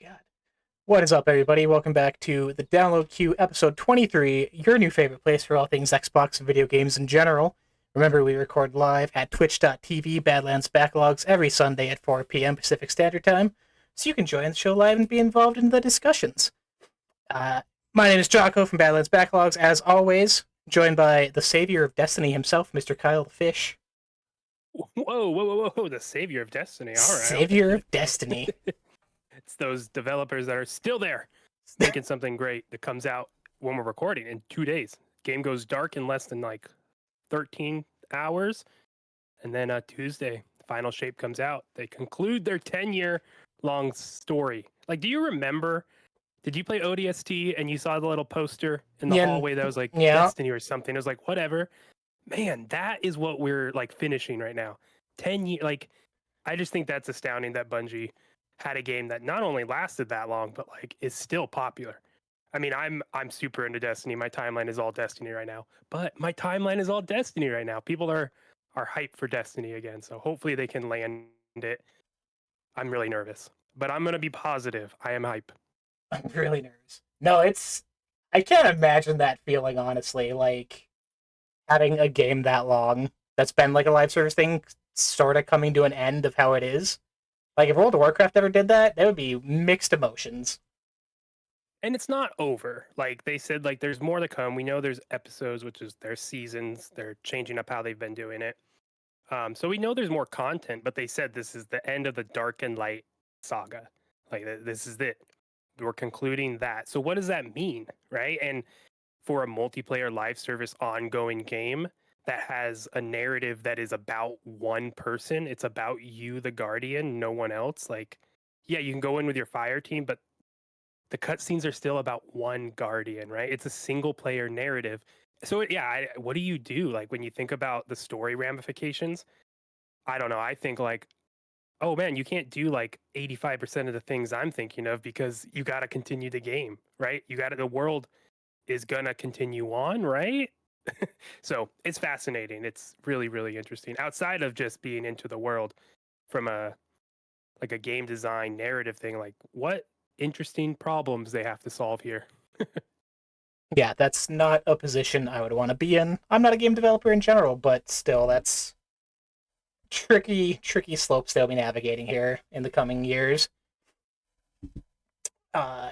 God. What is up, everybody? Welcome back to the Download Queue, episode 23, your new favorite place for all things Xbox and video games in general. Remember, we record live at twitch.tv Badlands Backlogs every Sunday at 4 p.m. Pacific Standard Time, so you can join the show live and be involved in the discussions. Uh, my name is Jocko from Badlands Backlogs, as always, joined by the savior of Destiny himself, Mr. Kyle the Fish. Whoa, the savior of Destiny. All right. Savior of Destiny. It's those developers that are still there making something great that comes out when we're recording in 2 days. Game goes dark in less than like 13 hours. And then Tuesday, Final Shape comes out. They conclude their 10-year long story. Like, do you remember? Did you play ODST and you saw the little poster in the hallway that was like Destiny or something? It was like, whatever. Man, that is what we're like finishing right now. 10 years. Like, I just think that's astounding that Bungie had a game that not only lasted that long, but like is still popular. I mean, I'm super into Destiny. My timeline is all Destiny right now. But my timeline is all Destiny right now. People are hyped for Destiny again. So hopefully they can land it. I'm really nervous, but I'm gonna be positive. I am hype. I'm really nervous. No, I can't imagine that feeling, honestly. Like, having a game that long that's been like a live service thing sort of coming to an end of how it is. Like, if World of Warcraft ever did that, that would be mixed emotions. And it's not over. Like they said, like there's more to come. We know there's episodes, which is their seasons. They're changing up how they've been doing it. So we know there's more content, but they said this is the end of the Dark and Light saga. Like this is it. We're concluding that. So what does that mean, right? And for a multiplayer live service ongoing game that has a narrative that is about one person, it's about you, the Guardian, no one else. Like, yeah, you can go in with your fire team, but the cutscenes are still about one Guardian, right? It's a single player narrative. So yeah, what do you do? Like when you think about the story ramifications, I don't know. I think like, oh man, you can't do like 85% of the things I'm thinking of because you got to continue the game, right? The world is gonna continue on, right? So it's fascinating. It's really, really interesting. Outside of just being into the world from a game design narrative thing, like what interesting problems they have to solve here. Yeah, that's not a position I would want to be in. I'm not a game developer in general, but still, that's tricky slopes they'll be navigating here in the coming years. Uh,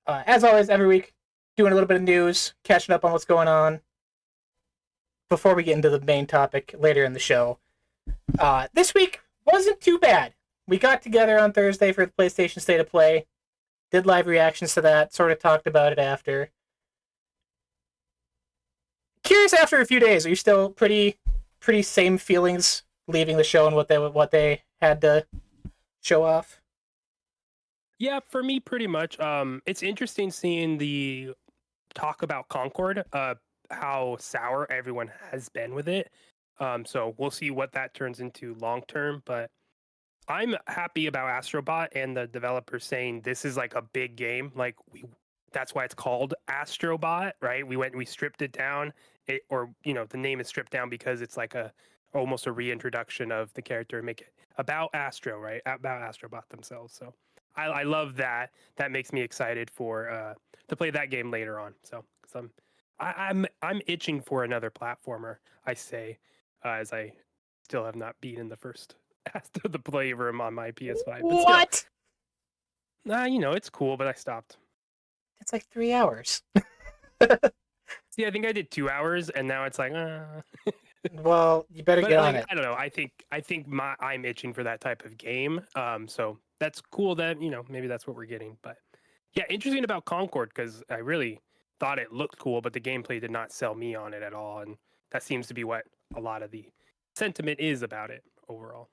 as always, every week, doing a little bit of news, catching up on what's going on before we get into the main topic later in the show. This week wasn't too bad. We got together on Thursday for the PlayStation State of Play, did live reactions to that, sort of talked about it after. Curious, after a few days, are you still pretty same feelings leaving the show and what they had to show off? Yeah, for me, pretty much. It's interesting seeing the talk about Concord, how sour everyone has been with it. So we'll see what that turns into long term. But I'm happy about Astrobot and the developers saying this is like a big game. Like that's why it's called Astrobot, right? We stripped it down, or the name is stripped down because it's like almost a reintroduction of the character and make it about Astro, right? About Astrobot themselves. So I love that. That makes me excited for to play that game later on. So because I'm itching for another platformer. I say as I still have not beaten the first after the playroom on my PS5. But still, What? it's cool, but I stopped. It's like 3 hours. See, I think I did 2 hours, and now it's like, Well, you better but get on like, it. I don't know. I think I'm itching for that type of game. So that's cool that maybe that's what we're getting. But yeah, interesting about Concord because I really thought it looked cool, but the gameplay did not sell me on it at all, and that seems to be what a lot of the sentiment is about it overall.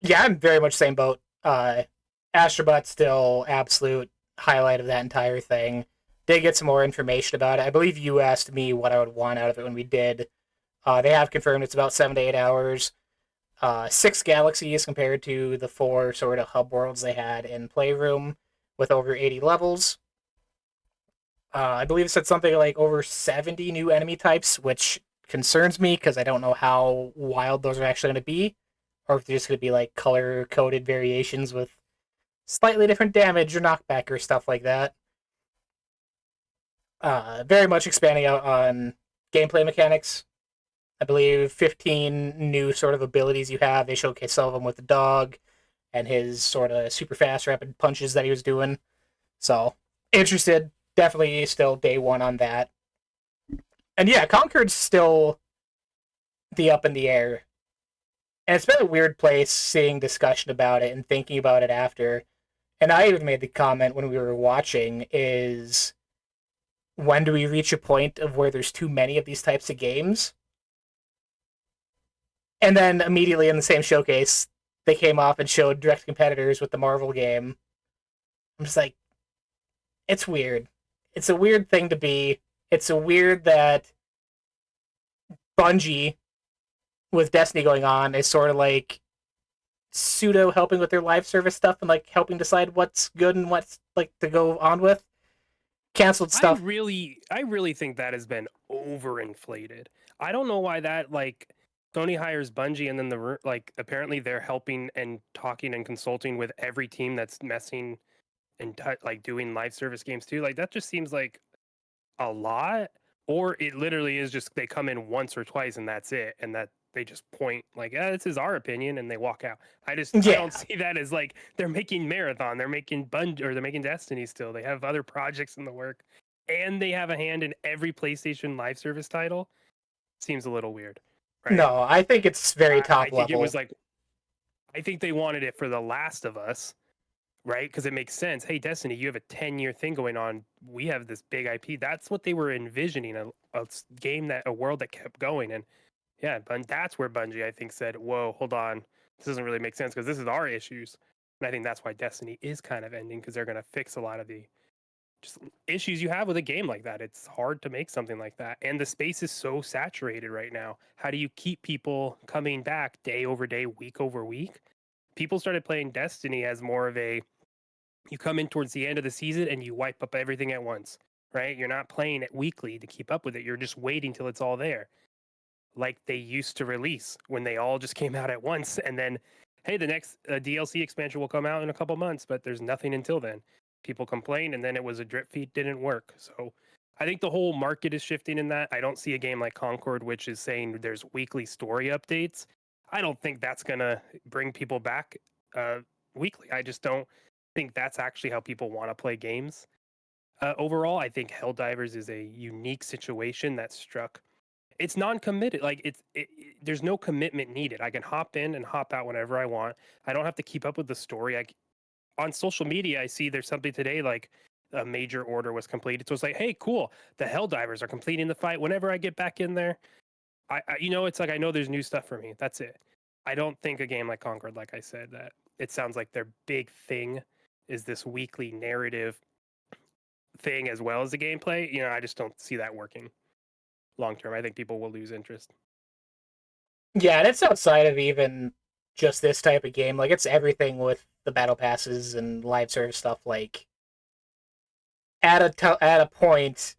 Yeah, I'm very much same boat. Astrobot's still absolute highlight of that entire thing. Did get some more information about it. I believe you asked me what I would want out of it when we did. They have confirmed it's about 7 to 8 hours. 6 galaxies compared to the 4 sort of hub worlds they had in Playroom with over 80 levels. I believe it said something like over 70 new enemy types, which concerns me because I don't know how wild those are actually going to be, or if they're just going to be like color coded variations with slightly different damage or knockback or stuff like that. Very much expanding out on gameplay mechanics. I believe 15 new sort of abilities you have. They showcase some of them with the dog and his sort of super fast rapid punches that he was doing. So interested, definitely still day one on that. And yeah, Concord's still the up in the air. And it's been a weird place seeing discussion about it and thinking about it after. And I even made the comment when we were watching is when do we reach a point of where there's too many of these types of games? And then immediately in the same showcase, they came off and showed direct competitors with the Marvel game. I'm just like, it's weird. It's a weird thing to be. It's a weird that Bungie, with Destiny going on, is sort of like pseudo helping with their live service stuff and like helping decide what's good and what's like to go on with. Canceled stuff. I really think that has been overinflated. I don't know why that like Sony hires Bungie and then like apparently they're helping and talking and consulting with every team that's messing and like doing live service games too. Like that just seems like a lot, or it literally is just they come in once or twice and that's it, and that they just point like, this is our opinion, and they walk out. I Yeah. don't see that as like they're making Marathon, they're making or they're making Destiny still. They have other projects in the work, and they have a hand in every PlayStation live service title. Seems a little weird, right? No, I think it's very I top think it was level. like I think they wanted it for The Last of Us, right? Because it makes sense. Hey, Destiny, you have a 10-year thing going on. We have this big IP. That's what they were envisioning a game that a world that kept going. And yeah, but that's where Bungie, I think, said, whoa, hold on. This doesn't really make sense because this is our issues. And I think that's why Destiny is kind of ending because they're going to fix a lot of the just issues you have with a game like that. It's hard to make something like that. And the space is so saturated right now. How do you keep people coming back day over day, week over week? People started playing Destiny as more of a you come in towards the end of the season and you wipe up everything at once, right? You're not playing it weekly to keep up with it. You're just waiting till it's all there, like they used to release when they all just came out at once. And then, hey, the next DLC expansion will come out in a couple months, but there's nothing until then. People complained, and then it was a drip feed, didn't work. So I think the whole market is shifting in that. I don't see a game like Concord, which is saying there's weekly story updates. I don't think that's going to bring people back uh, weekly. I just don't think that's actually how people want to play games. Overall, I think Helldivers is a unique situation that struck. It's non-committed. Like there's no commitment needed. I can hop in and hop out whenever I want. I don't have to keep up with the story. On social media, I see there's something today like a major order was completed. So it's like, hey, cool. The Helldivers are completing the fight. Whenever I get back in there, it's like I know there's new stuff for me. That's it. I don't think a game like Concord, like I said, that it sounds like their big thing is this weekly narrative thing as well as the gameplay. I just don't see that working long term. I think people will lose interest. Yeah, and it's outside of even just this type of game. Like it's everything with the battle passes and live service stuff. Like at a point,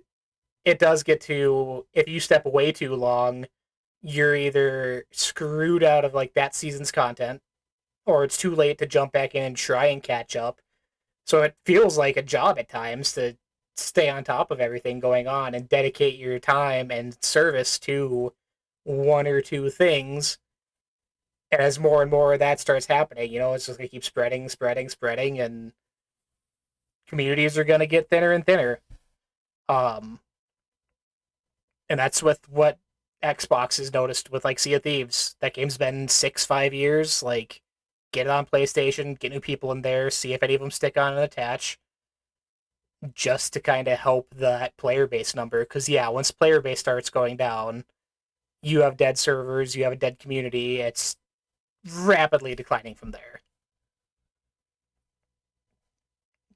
it does get to if you step away too long, you're either screwed out of like that season's content, or it's too late to jump back in and try and catch up. So it feels like a job at times to stay on top of everything going on and dedicate your time and service to one or two things. And as more and more of that starts happening, it's just gonna keep spreading, spreading, spreading, and communities are gonna get thinner and thinner. Um, and that's with what Xbox has noticed with like Sea of Thieves. That game's been 6, 5 years. Like, get it on PlayStation, get new people in there, see if any of them stick on and attach, just to kind of help that player base number. Because yeah, once player base starts going down, you have dead servers, you have a dead community. It's rapidly declining from there.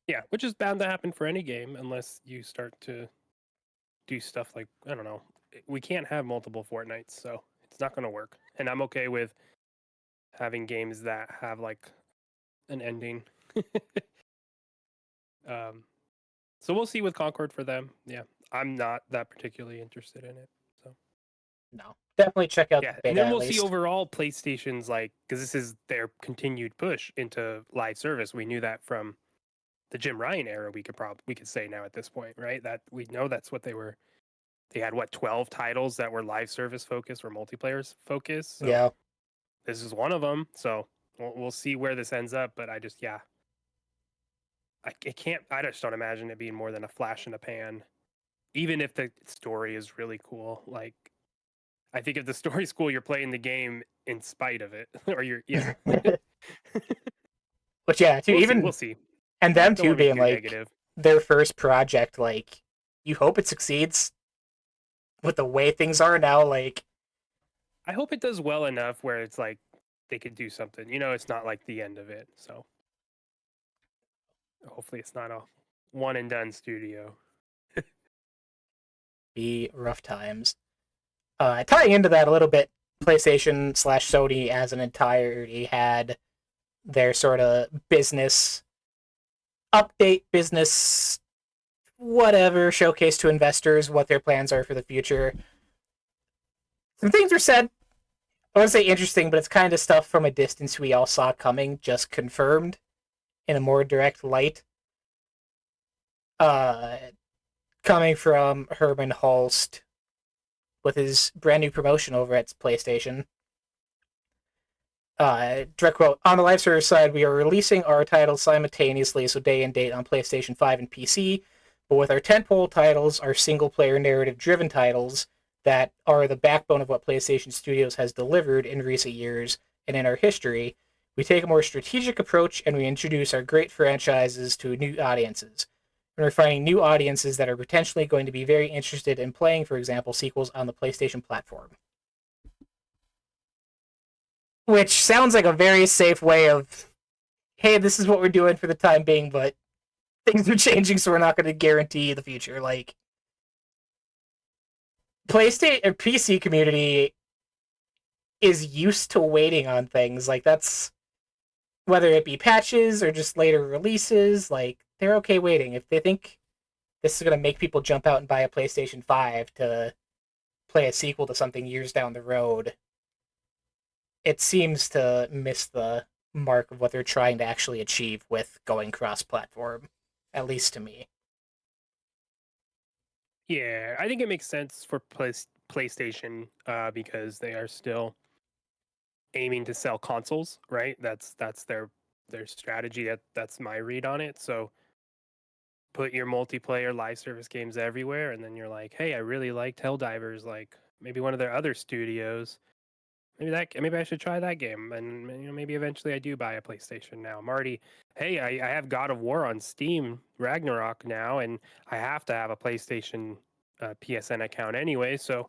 Yeah, which is bound to happen for any game unless you start to do stuff like I don't know. We can't have multiple Fortnites, so it's not going to work. And I'm okay with having games that have like an ending. um, so we'll see with Concord for them. Yeah, I'm not that particularly interested in it. So No, definitely check out Yeah, the and beta then at we'll see least. overall PlayStation's like because this is their continued push into live service. We knew that from the Jim Ryan era. We could say now at this point, right? That we know that's what they were. They had what 12 titles that were live service focused or multiplayer focused. So Yeah, this is one of them. So we'll see where this ends up. But I can't. I just don't imagine it being more than a flash in the pan. Even if the story is really cool, like I think if the story's cool, you're playing the game in spite of it, or you're but yeah, too we'll see. even We'll see. and them Don't too want to be being too like negative. their first project, like you hope it succeeds with the way things are now. Like, I hope it does well enough where it's like they could do something. You know, it's not like the end of it. So hopefully, it's not a one and done studio. be rough times. Tying into that a little bit, PlayStation slash Sony as an entirety had their sort of business update, business whatever showcase to investors what their plans are for the future. Some things were said. I wouldn't say interesting, but it's kind of stuff from a distance we all saw coming, just confirmed in a more direct light. Uh, Coming from Herman Hulst with his brand new promotion over at PlayStation. Direct quote, on the live service side, we are releasing our titles simultaneously, so day and date on PlayStation 5 and PC, but with our tentpole titles, our single-player narrative-driven titles that are the backbone of what PlayStation Studios has delivered in recent years and in our history, we take a more strategic approach and we introduce our great franchises to new audiences. And we're finding new audiences that are potentially going to be very interested in playing, for example, sequels on the PlayStation platform. Which sounds like a very safe way of, hey, this is what we're doing for the time being, but things are changing, so we're not going to guarantee the future. Like, PlayStation or PC community is used to waiting on things. Like, that's whether it be patches or just later releases. Like, they're okay waiting. If they think this is going to make people jump out and buy a PlayStation 5 to play a sequel to something years down the road, it seems to miss the mark of what they're trying to actually achieve with going cross-platform, at least to me. Yeah, I think it makes sense for PlayStation because they are still aiming to sell consoles, right? That's their strategy. That's my read on it. So put your multiplayer live service games everywhere, and then you're like, hey, I really liked Helldivers, like maybe one of their other studios. Maybe I should try that game, and maybe eventually I do buy a PlayStation now. I'm already, hey, I have God of War on Steam Ragnarok now, and I have to have a PlayStation PSN account anyway, so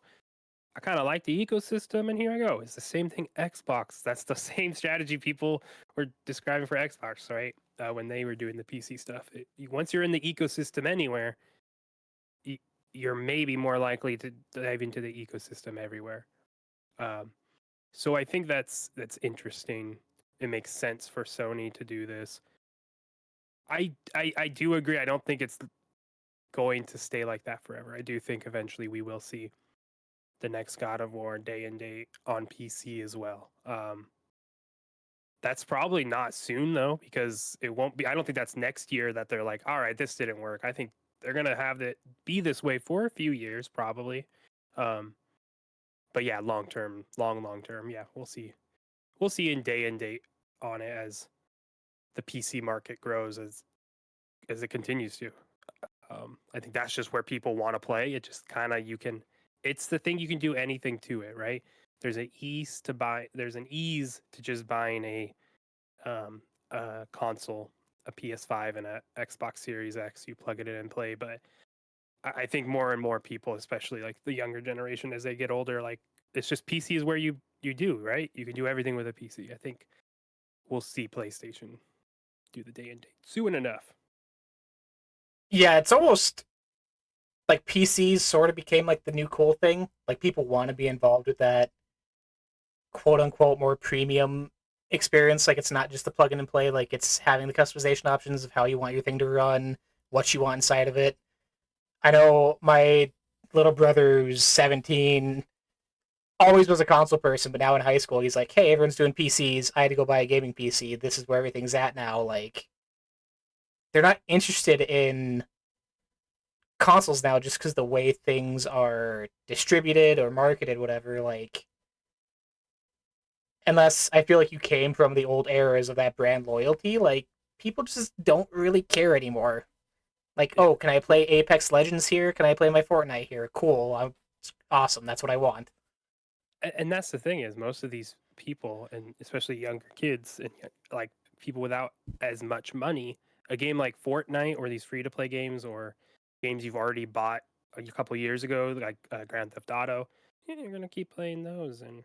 I kind of like the ecosystem, and here I go. It's the same thing Xbox. That's the same strategy people were describing for Xbox, right? When they were doing the PC stuff. Once you're in the ecosystem anywhere, y- you're maybe more likely to dive into the ecosystem everywhere. Um, so I think that's interesting. It makes sense for Sony to do this. I do agree. I don't think it's going to stay like that forever. I do think eventually we will see the next God of War day and date on PC as well. That's probably not soon though, because it won't be. I don't think that's next year that they're like, all right, this didn't work. I think they're gonna have it be this way for a few years probably. Um, but yeah, long term, yeah, we'll see. We'll see in day and date on it as the PC market grows as it continues to. I think that's just where people want to play. It just kind of you can. It's the thing you can do anything to it, right? There's an ease to buy. There's an ease to just buying a console, a PS5 and a Xbox Series X. You plug it in and play. But I think more and more people, especially like the younger generation, as they get older, like it's just PC is where you do right. You can do everything with a PC. I think we'll see PlayStation do the day and date soon enough. Yeah, it's almost like PCs sort of became like the new cool thing. Like people want to be involved with that quote unquote more premium experience. Like it's not just the plug in and play, like it's having the customization options of how you want your thing to run, what you want inside of it. I know my little brother who's 17 always was a console person, but now in high school, he's like, hey, everyone's doing PCs. I had to go buy a gaming PC. This is where everything's at now. Like, they're not interested in consoles now just because the way things are distributed or marketed, whatever. Like, unless I feel like you came from the old eras of that brand loyalty, like, people just don't really care anymore. Like, Yeah. oh, can I play Apex Legends here? Can I play my Fortnite here? Cool. Awesome. That's what I want. And that's the thing is most of these people, and especially younger kids and like people without as much money, a game like Fortnite or these free to play games or games you've already bought a couple years ago, like Grand Theft Auto, yeah, you're gonna keep playing those, and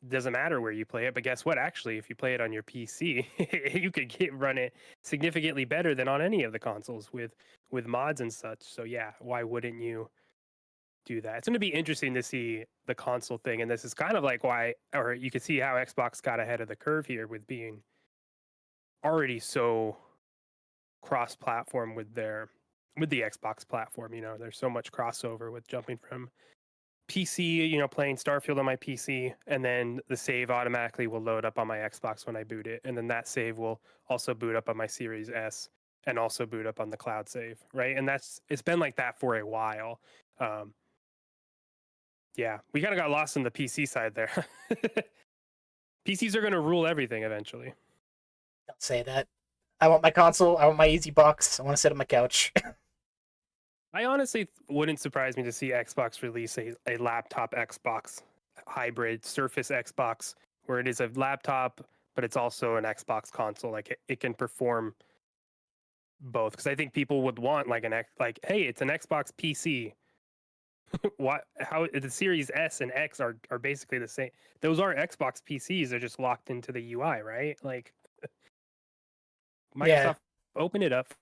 it doesn't matter where you play it. But guess what? Actually, if you play it on your PC, you could run it significantly better than on any of the consoles with mods and such. So yeah, why wouldn't you do that? It's going to be interesting to see the console thing, and this is kind of like why, or you can see how Xbox got ahead of the curve here with being already so cross-platform with the Xbox platform. You know, there's so much crossover with jumping from PC, you know, playing Starfield on my PC, and then the save automatically will load up on my Xbox when I boot it, and then that save will also boot up on my Series S and also boot up on the cloud save, right? And it's been like that for a while. Um, yeah, we kind of got lost in the PC side there. PCs are going to rule everything eventually. Don't say that. I want my console. I want my easy box. I want to sit on my couch. I honestly wouldn't surprise me to see Xbox release a laptop Xbox hybrid Surface Xbox where it is a laptop, but it's also an Xbox console. Like it can perform both. Because I think people would want like like, hey, it's an Xbox PC. What? How the Series S and X are basically the same. Those are Xbox PCs. They're just locked into the UI, right? Like Yeah, Microsoft, open it up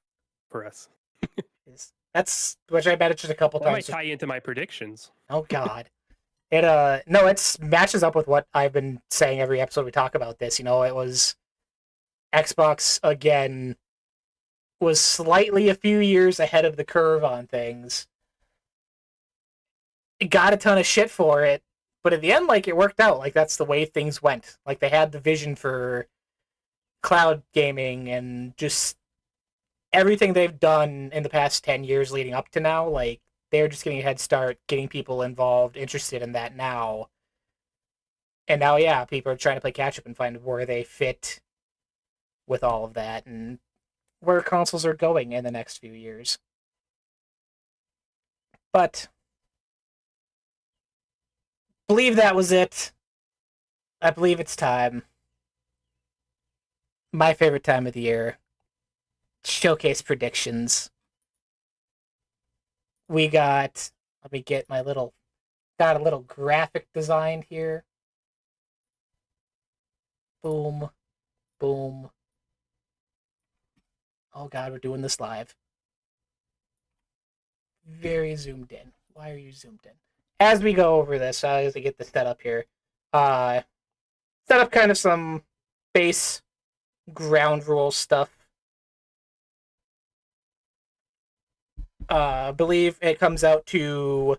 for us. that's which I mentioned a couple That might times. tie into my predictions. Oh God, it no, it's matches up with what I've been saying every episode we talk about this. You know, it was Xbox again was slightly a few years ahead of the curve on things. It got a ton of shit for it, but at the end, like it worked out. Like that's the way things went. Like they had the vision for cloud gaming and just everything they've done in the past 10 years leading up to now, like they're just getting a head start, getting people involved, interested in that now. And now, yeah, people are trying to play catch up and find where they fit with all of that and where consoles are going in the next few years. But believe that was it. I believe it's time. My favorite time of the year. Showcase predictions. We got, let me get my little, got a little graphic designed here. Boom, boom. Oh God, we're doing this live. Very zoomed in. Why are you zoomed in? As we go over this, as I get the setup here, uh, set up kind of some base ground rule stuff. I believe it comes out to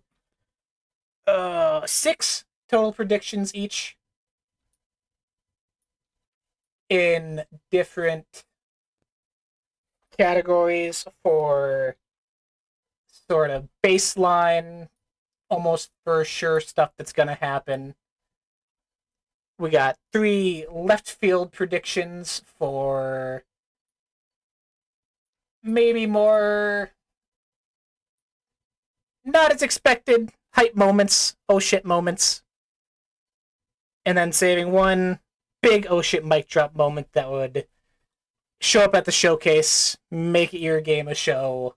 6 total predictions each in different categories for sort of baseline, almost for sure stuff that's going to happen. We got 3 left field predictions for maybe more not as expected hype moments, oh shit moments. And then saving 1 big oh shit mic drop moment that would show up at the showcase, make it your game a show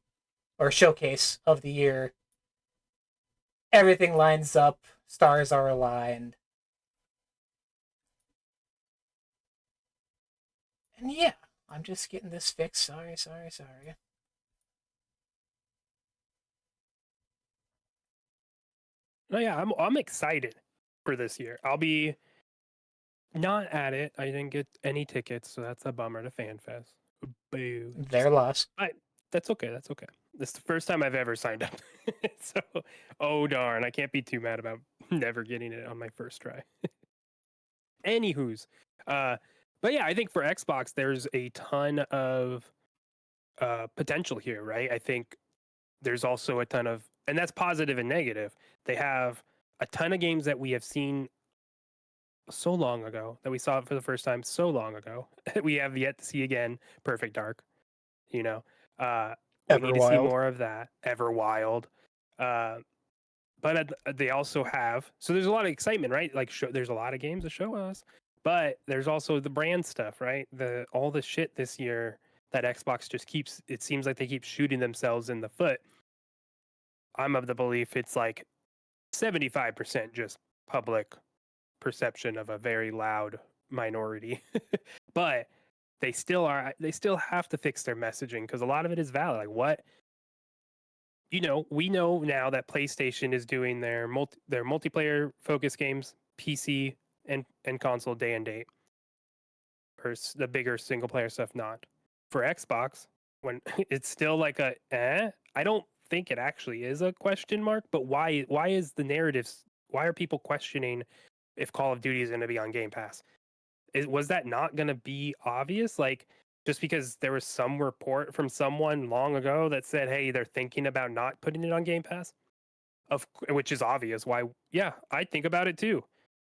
or showcase of the year. Everything lines up, stars are aligned. And yeah, I'm just getting this fixed. Sorry. No, yeah, I'm excited for this year. I'll be not at it. I didn't get any tickets, so that's a bummer to FanFest. Boo. Their loss. That's okay. That's okay. This is the first time I've ever signed up. So, oh darn, I can't be too mad about never getting it on my first try. Anywho's, but yeah, I think for Xbox, there's a ton of potential here, right? I think there's also a ton of, and that's positive and negative. They have a ton of games that we have seen so long ago, that we saw it for the first time so long ago. We have yet to see again. Perfect Dark, you know. Uh, we need to see Everwild. more of that. Everwild. Uh, but they also have, so there's a lot of excitement, right? Like there's a lot of games to show us, but there's also the brand stuff, right? All the shit this year that Xbox just keeps. It seems like they keep shooting themselves in the foot. I'm of the belief it's like 75% just public perception of a very loud minority, but they still have to fix their messaging because a lot of it is valid. Like what, we know now that PlayStation is doing their multiplayer focused games, PC and console day and date, or the bigger single player stuff not. For Xbox, when it's still like I don't think it actually is a question mark, but why is the narratives, why are people questioning if Call of Duty is going to be on Game Pass? Was that not going to be obvious? Like, just because there was some report from someone long ago that said, "Hey, they're thinking about not putting it on Game Pass," which is obvious. Why? Yeah, I think about it too.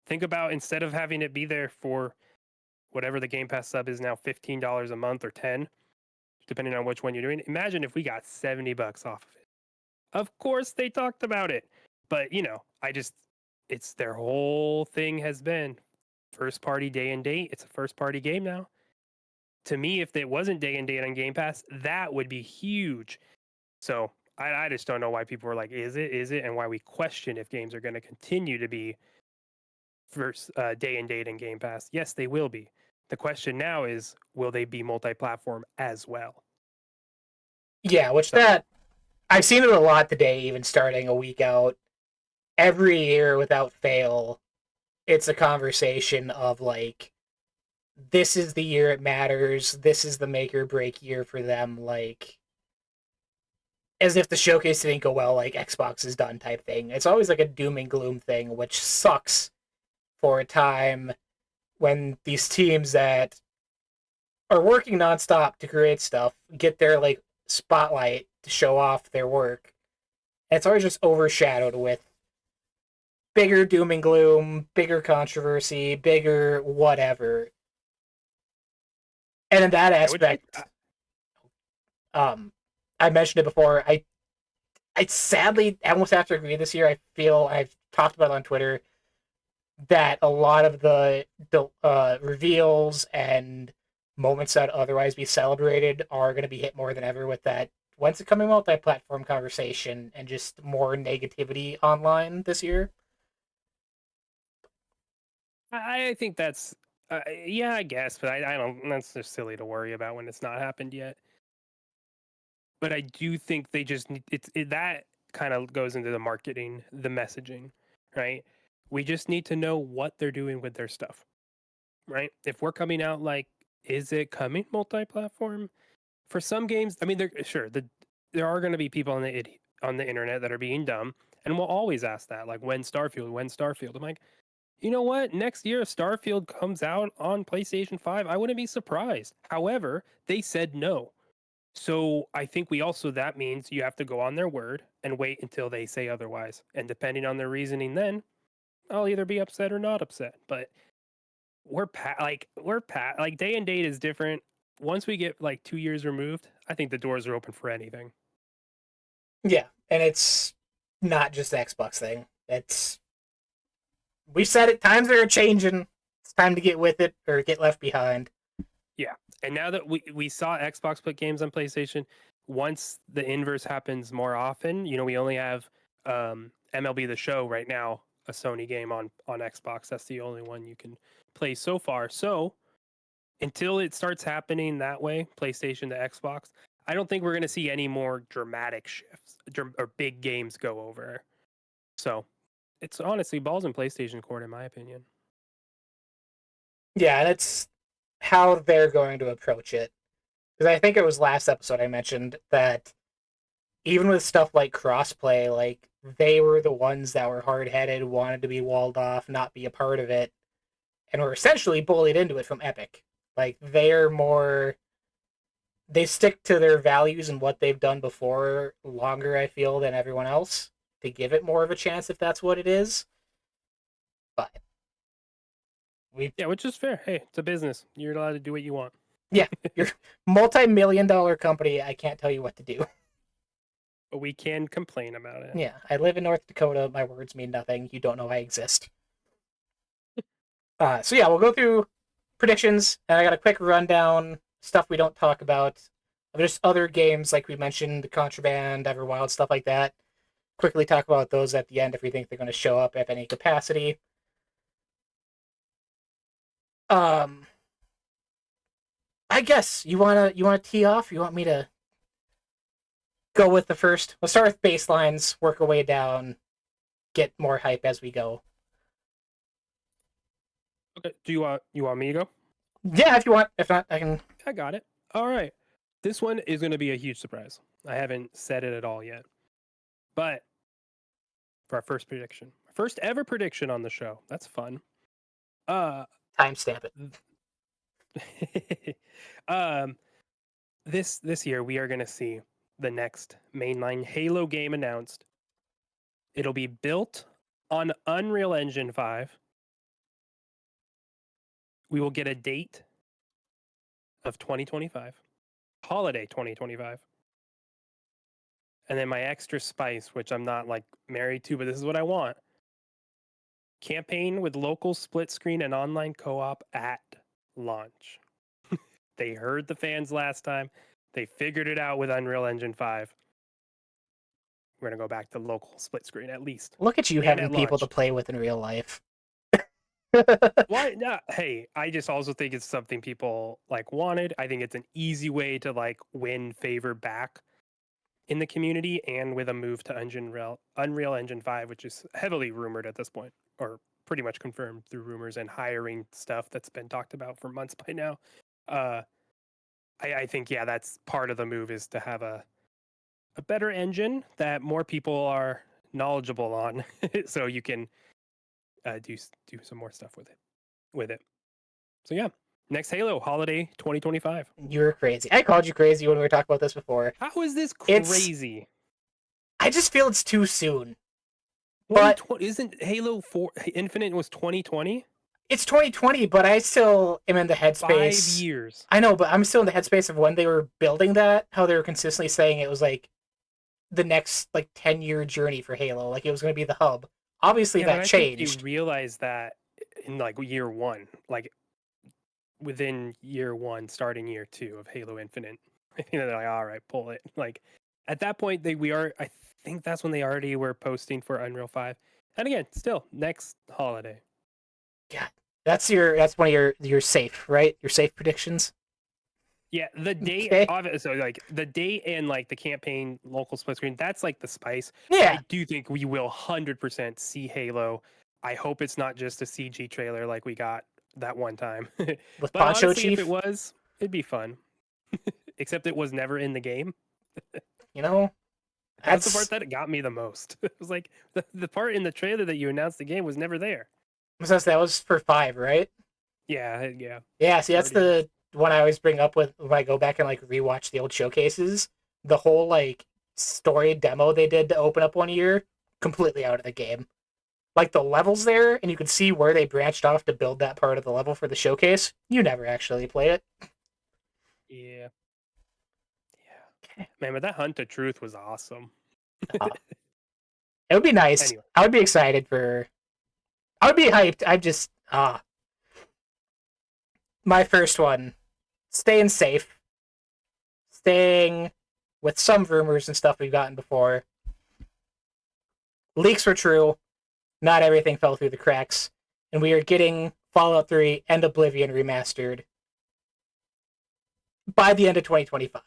Think about, instead of having it be there for whatever the Game Pass sub is now, $15 a month or 10, depending on which one you're doing. Imagine if we got $70 off of it. Of course, they talked about it, but it's their whole thing has been first party day and date. It's a first party game now. To me, if it wasn't day and date on Game Pass, that would be huge. So I just don't know why people are like, is it, and why we question if games are going to continue to be first day and date in Game Pass. Yes, they will be. The question now is, will they be multi-platform as well? Yeah, which So that I've seen it a lot today, even starting a week out. Every year without fail, it's a conversation of like, this is the year it matters, this is the make or break year for them, like as if the showcase didn't go well, like Xbox is done type thing. It's always like a doom and gloom thing, which sucks for a time when these teams that are working nonstop to create stuff get their like spotlight to show off their work. And it's always just overshadowed with bigger doom and gloom, bigger controversy, bigger whatever. And in that yeah, which aspect, I mentioned it before. I sadly almost have to agree this year. I feel I've talked about it on Twitter that a lot of the reveals and moments that otherwise be celebrated are going to be hit more than ever with that. When's it coming multi-platform conversation and just more negativity online this year? I think that's yeah, I guess, but I don't. That's just silly to worry about when it's not happened yet. But I do think they just need that kind of goes into the marketing, the messaging, right? We just need to know what they're doing with their stuff, right? If we're coming out like, is it coming multi-platform? For some games, I mean, there are going to be people on the internet that are being dumb, and we'll always ask that, like, when Starfield? When Starfield? I'm like, you know what? Next year, if Starfield comes out on PlayStation 5, I wouldn't be surprised. However, they said no. So I think that means you have to go on their word and wait until they say otherwise. And depending on their reasoning, then I'll either be upset or not upset. But like day and date is different. Once we get like 2 years removed, I think the doors are open for anything. Yeah, and it's not just the Xbox thing. It's we said it. Times are changing. It's time to get with it or get left behind. Yeah. And now that we saw Xbox put games on PlayStation, once the inverse happens more often, we only have MLB The Show right now, a Sony game on Xbox. That's the only one you can play so far. So until it starts happening that way, PlayStation to Xbox, I don't think we're going to see any more dramatic shifts or big games go over. So it's honestly balls in PlayStation court, in my opinion. Yeah, and it's how they're going to approach it. Because I think it was last episode I mentioned that even with stuff like crossplay, like they were the ones that were hard headed, wanted to be walled off, not be a part of it, and were essentially bullied into it from Epic. Like they're more they stick to their values and what they've done before longer, I feel, than everyone else to give it more of a chance if that's what it is. But Yeah, which is fair. Hey, it's a business. You're allowed to do what you want. yeah, you're multi-million-dollar company. I can't tell you what to do. But we can complain about it. Yeah, I live in North Dakota. My words mean nothing. You don't know I exist. So yeah, we'll go through predictions, and I got a quick rundown stuff we don't talk about. There's other games like we mentioned, the Contraband, Everwild, stuff like that. Quickly talk about those at the end if we think they're going to show up at any capacity. I guess you wanna tee off. You want me to go with the first? We'll start with baselines, work our way down, get more hype as we go. Okay. Do you want me to go? Yeah, if you want. If not, I can. I got it. All right. This one is going to be a huge surprise. I haven't said it at all yet. But for our first prediction, first ever prediction on the show. That's fun. Timestamp it. This year we are going to see the next mainline Halo game announced. It'll be built on Unreal Engine 5. We will get a date of 2025, holiday 2025. And then my extra spice, which I'm not like married to, but this is what I want. Campaign with local split screen and online co-op at launch. They heard the fans last time. They figured it out with Unreal Engine 5. We're going to go back to local split screen at least. Look at you And having at people launch. to play with in real life. Why not? Hey, I just also think it's something people like wanted. I think it's an easy way to like win favor back in the community, and with a move to Unreal Engine 5, which is heavily rumored at this point, or pretty much confirmed through rumors and hiring stuff that's been talked about for months by now. I think, yeah, that's part of the move, is to have a better engine that more people are knowledgeable on, so you can do some more stuff with it. So yeah, next Halo holiday 2025. You were crazy. I called you crazy when we were talking about this before. How is this crazy? I just feel it's too soon. But isn't Halo 4 Infinite was 2020? It's 2020, but I still am in the headspace. 5 years. I know, but I'm still in the headspace of when they were building that, how they were consistently saying it was like the next like 10-year journey for Halo. Like it was going to be the hub. Obviously that changed. I think you realize that in like year one, like within year one, starting year 2 of Halo Infinite. I think they're like, all right, pull it. Like at that point, I think that's when they already were posting for Unreal 5. And again, still next holiday. God, that's one of your safe, right? Your safe predictions. Yeah, the date. Okay. So like the date and like the campaign local split screen. That's like the spice. Yeah, I do think we will 100% see Halo. I hope it's not just a CG trailer like we got that one time. with But Poncho honestly, Chief. if it was, it'd be fun. Except it was never in the game. You know, that's the part that got me the most. It was like the part in the trailer that you announced the game was never there. So that was for 5, right? Yeah. Yeah, see, that's the one I always bring up when I go back and like rewatch the old showcases. The whole like story demo they did to open up one year, completely out of the game. Like the levels there, and you can see where they branched off to build that part of the level for the showcase. You never actually play it. Yeah. Man, but that Hunt of Truth was awesome. It would be nice. Anyway. I would be excited for. I would be hyped. I just my first one, staying safe, staying with some rumors and stuff we've gotten before. Leaks were true. Not everything fell through the cracks, and we are getting Fallout 3 and Oblivion remastered by the end of 2025.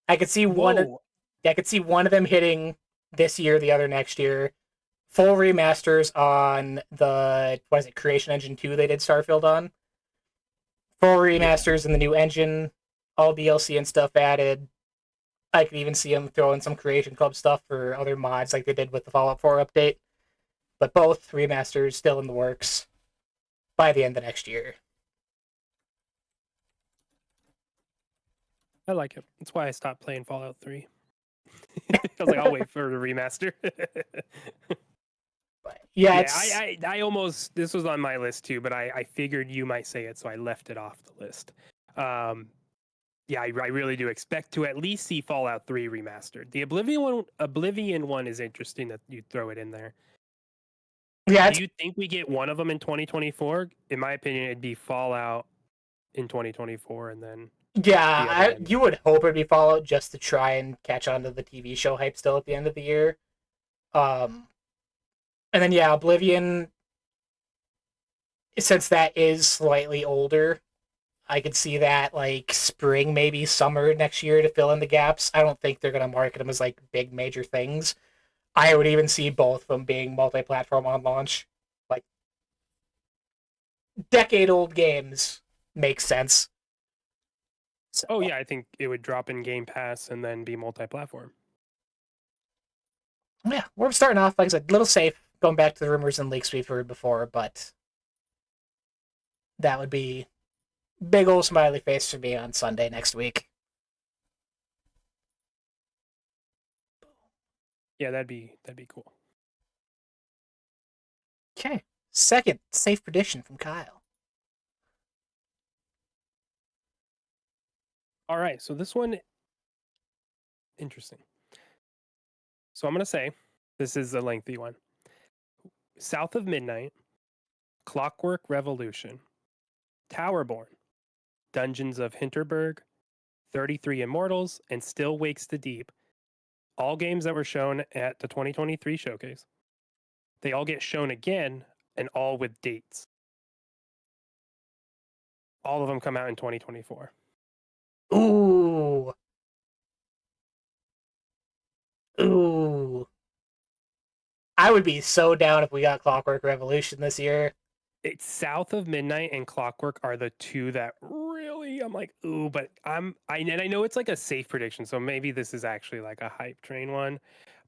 I could see one of them hitting this year, the other next year. Full remasters on the Creation Engine 2 they did Starfield on. Full remasters in the new engine, all DLC and stuff added. I could even see them throw in some Creation Club stuff for other mods like they did with the Fallout 4 update. But both remasters still in the works by the end of next year. I like it. That's why I stopped playing Fallout 3. I was like, I'll wait for the remaster. But yeah, I almost, this was on my list too, but I figured you might say it, so I left it off the list. Yeah, I really do expect to at least see Fallout 3 remastered. The Oblivion one is interesting that you throw it in there. Yeah, do you think we get one of them in 2024? In my opinion, it'd be Fallout in 2024, and then you would hope it'd be Fallout just to try and catch on to the TV show hype still at the end of the year. And then Oblivion, since that is slightly older, I could see that like spring, maybe summer next year to fill in the gaps. I don't think they're gonna market them as like big major things. I would even see both of them being multi-platform on launch. Like decade-old games make sense. So, oh yeah, I think it would drop in Game Pass and then be multi-platform. Yeah, we're starting off, like I said, a little safe, going back to the rumors and leaks we've heard before, but that would be big old smiley face for me on Sunday next week. Yeah, that'd be cool. Okay, second safe prediction from Kyle. All right, so this one, interesting. So I'm gonna say this is a lengthy one. South of Midnight, Clockwork Revolution, Towerborn, Dungeons of Hinterberg, 33 Immortals, and Still Wakes the Deep. All games that were shown at the 2023 showcase. They all get shown again, and all with dates. All of them come out in 2024. Ooh. Ooh. I would be so down if we got Clockwork Revolution this year. It's South of Midnight and Clockwork are the two that really I'm like, ooh, but I know it's like a safe prediction, so maybe this is actually like a hype train one,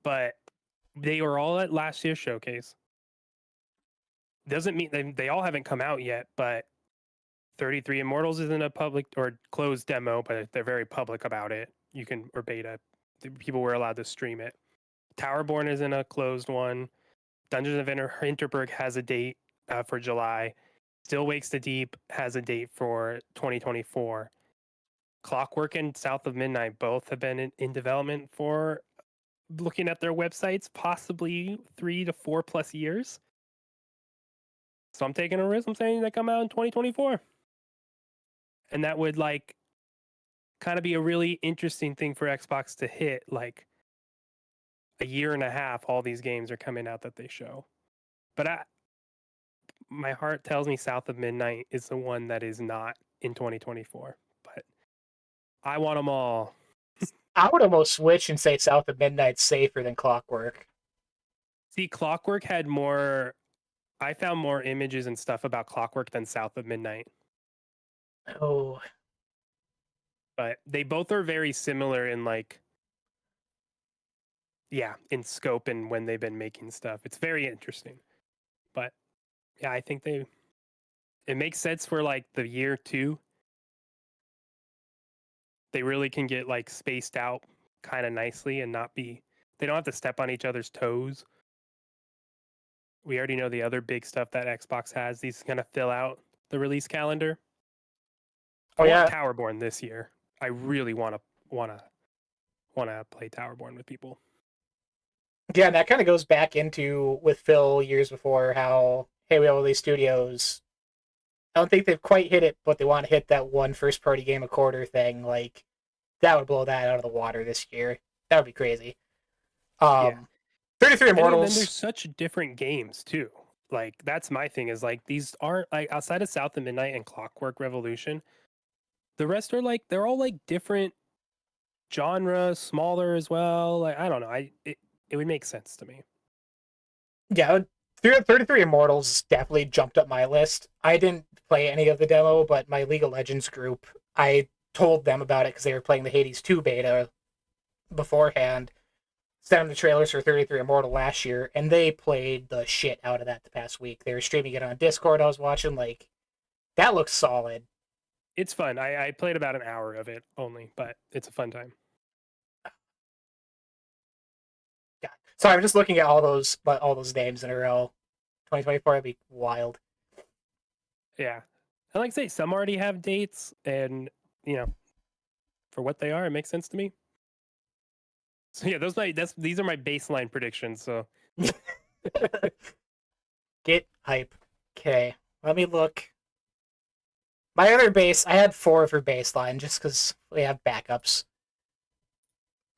but they were all at last year's showcase. Doesn't mean they all haven't come out yet, but 33 Immortals isn't a public or closed demo, but they're very public about it. You can, or beta, people were allowed to stream it. Towerborn isn't a closed one. Dungeons of Hinterberg has a date for July. Still Wakes the Deep has a date for 2024. Clockwork and South of Midnight both have been in development for, looking at their websites, possibly 3 to 4 plus years. So I'm taking a risk. I'm saying they come out in 2024. And that would like kind of be a really interesting thing for Xbox to hit. Like a year and a half, all these games are coming out that they show. But my heart tells me South of Midnight is the one that is not in 2024. But I want them all. I would almost switch and say South of Midnight's safer than Clockwork. See, Clockwork had more. I found more images and stuff about Clockwork than South of Midnight. Oh. But they both are very similar in like, yeah, in scope and when they've been making stuff. It's very interesting. But yeah, I think it makes sense for like the year 2. They really can get like spaced out kind of nicely and they don't have to step on each other's toes. We already know the other big stuff that Xbox has. These kind of fill out the release calendar. Oh yeah, Towerborn this year. I really want to play Towerborn with people. Yeah, and that kind of goes back into with Phil years before how, hey, we have all these studios. I don't think they've quite hit it, but they want to hit that one first party game a quarter thing. Like that would blow that out of the water this year. That would be crazy. Yeah. 33 Immortals. And then there's such different games too. Like that's my thing is like these aren't like outside of South of Midnight and Clockwork Revolution. The rest are like they're all like different genre, smaller as well. Like I don't know. It would make sense to me. Yeah, 33 Immortals definitely jumped up my list. I didn't play any of the demo, but my League of Legends group, I told them about it because they were playing the Hades 2 beta beforehand. Sent them the trailers for 33 Immortal last year, and they played the shit out of that the past week. They were streaming it on Discord. I was watching, like, that looks solid. It's fun. I played about an hour of it only, but it's a fun time. Yeah. Sorry, I'm just looking at all those names in a row. 2024 would be wild. Yeah. And like I say, some already have dates, and you know, for what they are, it makes sense to me. So yeah, these are my baseline predictions. So Get hype. Okay, let me look. My other base, I had 4 for baseline just because we have backups.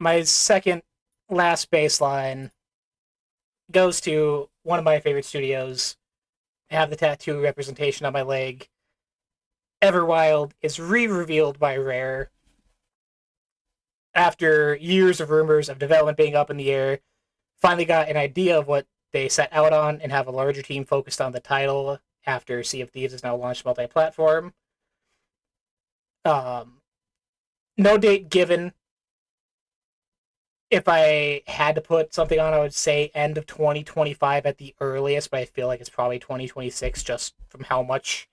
My second last baseline goes to one of my favorite studios. I have the tattoo representation on my leg. Everwild is re-revealed by Rare after years of rumors of development being up in the air. Finally got an idea of what they set out on and have a larger team focused on the title after Sea of Thieves is now launched multi-platform. No date given. If I had to put something on, I would say end of 2025 at the earliest, but I feel like it's probably 2026 just from how much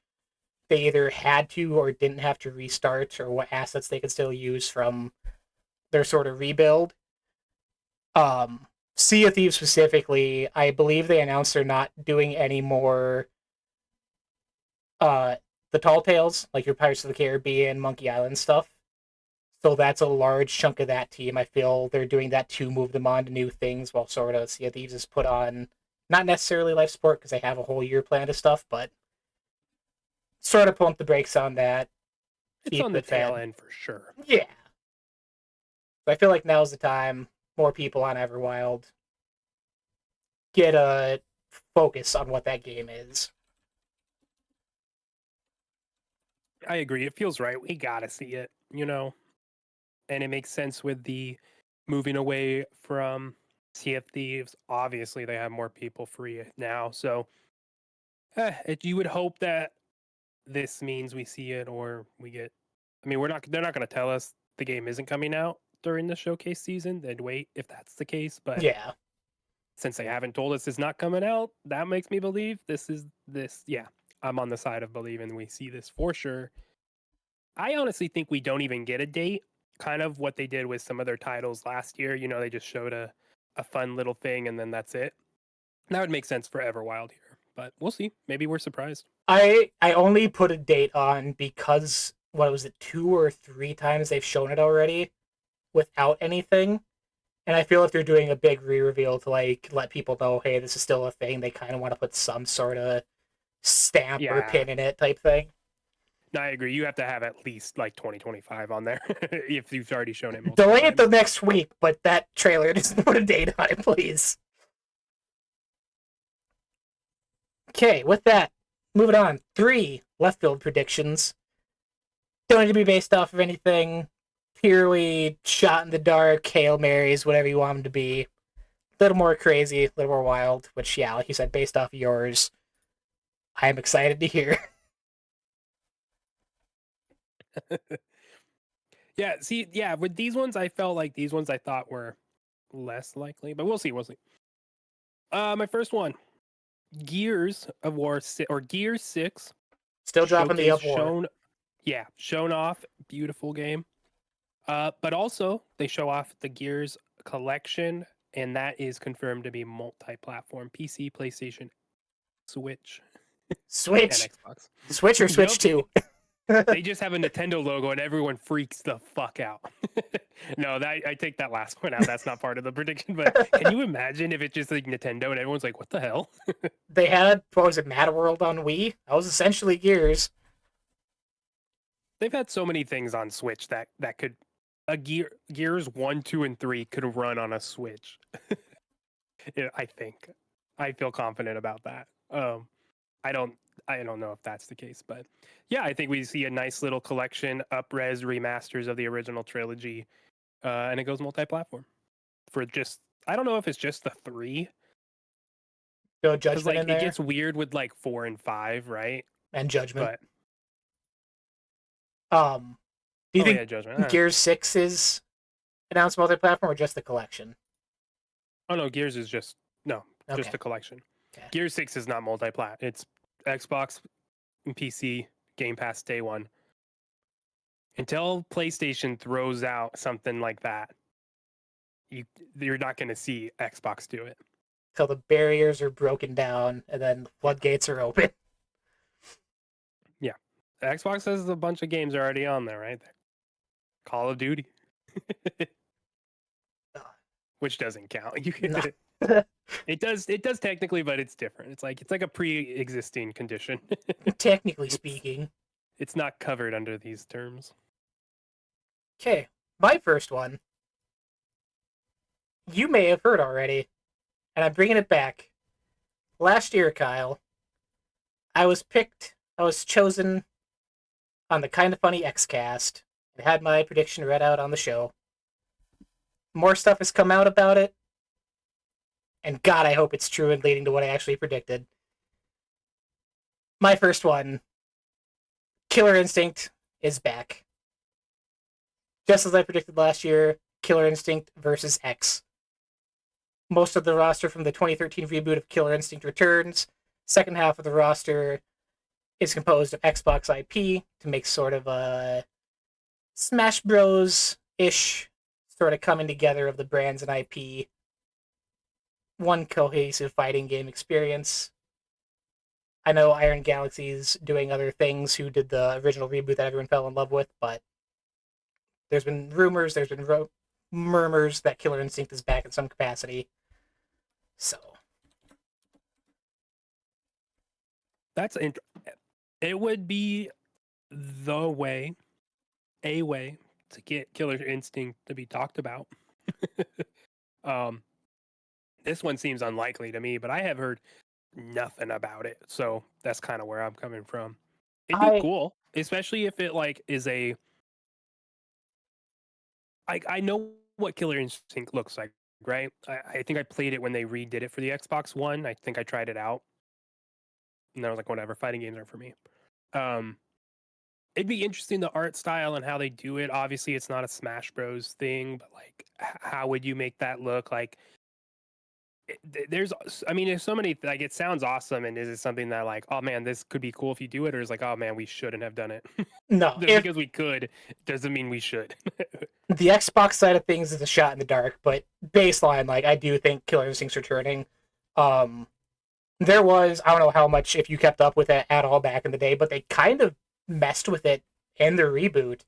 they either had to or didn't have to restart or what assets they could still use from their sort of rebuild. Sea of Thieves specifically, I believe they announced they're not doing any more the Tall Tales, like your Pirates of the Caribbean, Monkey Island stuff. So that's a large chunk of that team. I feel they're doing that to move them on to new things while sort of Sea of Thieves is put on not necessarily life support because they have a whole year plan of stuff, but sort of pump the brakes on that. it's on the tail end for sure. Yeah. So I feel like now's the time. More people on Everwild. Get a focus on what that game is. I agree. It feels right. We gotta see it, and it makes sense with the moving away from Sea of Thieves. Obviously, they have more people free now, so you would hope that this means we see it or we get. I mean, they're not going to tell us the game isn't coming out during the showcase season. They'd wait if that's the case, but yeah, since they haven't told us it's not coming out, that makes me believe this is this. Yeah, I'm on the side of believing we see this for sure. I honestly think we don't even get a date. Kind of what they did with some of their titles last year. They just showed a fun little thing and then that's it. That would make sense for Everwild here, but we'll see. Maybe we're surprised. I only put a date on because what was it, 2 or 3 times they've shown it already without anything. And I feel if they're doing a big re-reveal to like let people know, hey, this is still a thing, they kind of want to put some sort of stamp or Yeah, pin in it type thing. no, I agree. You have to have at least like 2025 on there if you've already shown it multiple Delay times. it the next week, but that trailer doesn't put a date on it, please. Okay, with that, moving on. 3 left field predictions. Don't need to be based off of anything. Purely shot in the dark, Hail Marys, whatever you want them to be. A little more crazy, a little more wild, which, yeah, like you said, based off of yours, I am excited to hear. Yeah, see, yeah, with these ones, I felt like these ones I thought were less likely, but we'll see. We'll see. My first one, Gears of War or Gears 6. Still dropping the up war. Shown off. Beautiful game. But also they show off the Gears collection, and that is confirmed to be multi-platform: PC, PlayStation, Switch, Switch, and Xbox. Switch or Switch 2. They just have a Nintendo logo, and everyone freaks the fuck out. No, I take that last one out. That's not part of the prediction. But can you imagine if it's just like Nintendo and everyone's like, "What the hell?" They had, what was it, Mad World on Wii? That was essentially Gears. They've had so many things on Switch that could Gears 1, 2, and 3 could run on a Switch. Yeah, I think. I feel confident about that. I don't know if that's the case, but yeah, I think we see a nice little collection, up-res remasters of the original trilogy, and it goes multi-platform for just. I don't know if it's just the 3. No Judgment like in there. It gets weird with like 4 and 5, right? And Judgment. But do you think Judgment. Gears 6 is announced multi-platform or just the collection? Oh no, Gears is just Okay. just a collection. Okay. Gears 6 is not multi-plat. It's Xbox and PC Game Pass day one. Until PlayStation throws out something like that, you're not going to see Xbox do it. Till the barriers are broken down and then the floodgates are open. Yeah, Xbox has a bunch of games already on there, right? Call of Duty, which doesn't count. No. It does technically, but it's different. It's like a pre-existing condition. Technically speaking. It's not covered under these terms. Okay, my first one. You may have heard already, and I'm bringing it back. Last year, Kyle, I was chosen on the Kinda Funny Xcast and had my prediction read out on the show. More stuff has come out about it, and God, I hope it's true and leading to what I actually predicted. My first one, Killer Instinct is back. Just as I predicted last year, Killer Instinct versus X. Most of the roster from the 2013 reboot of Killer Instinct returns. Second half of the roster is composed of Xbox IP to make sort of a Smash Bros-ish sort of coming together of the brands and IP. One cohesive fighting game experience. I know Iron Galaxy's doing other things who did the original reboot that everyone fell in love with, but there's been rumors, there's been murmurs that Killer Instinct is back in some capacity. So it would be a way to get Killer Instinct to be talked about. This one seems unlikely to me, but I have heard nothing about it, so that's kind of where I'm coming from. It'd be cool, especially if it like is a. I know what Killer Instinct looks like, right? I think I played it when they redid it for the Xbox One. I think I tried it out, and I was like, whatever, fighting games are for me. It'd be interesting, the art style and how they do it. Obviously, it's not a Smash Bros thing, but like, how would you make that look? Like, there's so many, like, it sounds awesome, and is it something that like, oh man, this could be cool if you do it, or is like, oh man, we shouldn't have done it? No, because we could doesn't mean we should. The Xbox side of things is a shot in the dark, but baseline, like, I do think Killer Instinct's returning. There was, I don't know how much, if you kept up with it at all back in the day, but they kind of messed with it in their reboot.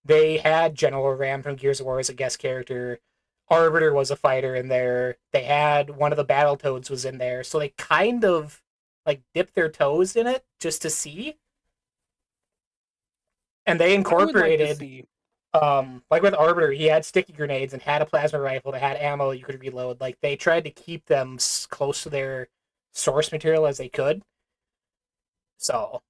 They had General Ram from Gears of War as a guest character. Arbiter was a fighter in there. They had one of the Battletoads was in there. So they kind of like dipped their toes in it just to see. And they incorporated like with Arbiter, he had sticky grenades and had a plasma rifle that had ammo you could reload. Like they tried to keep them close to their source material as they could. So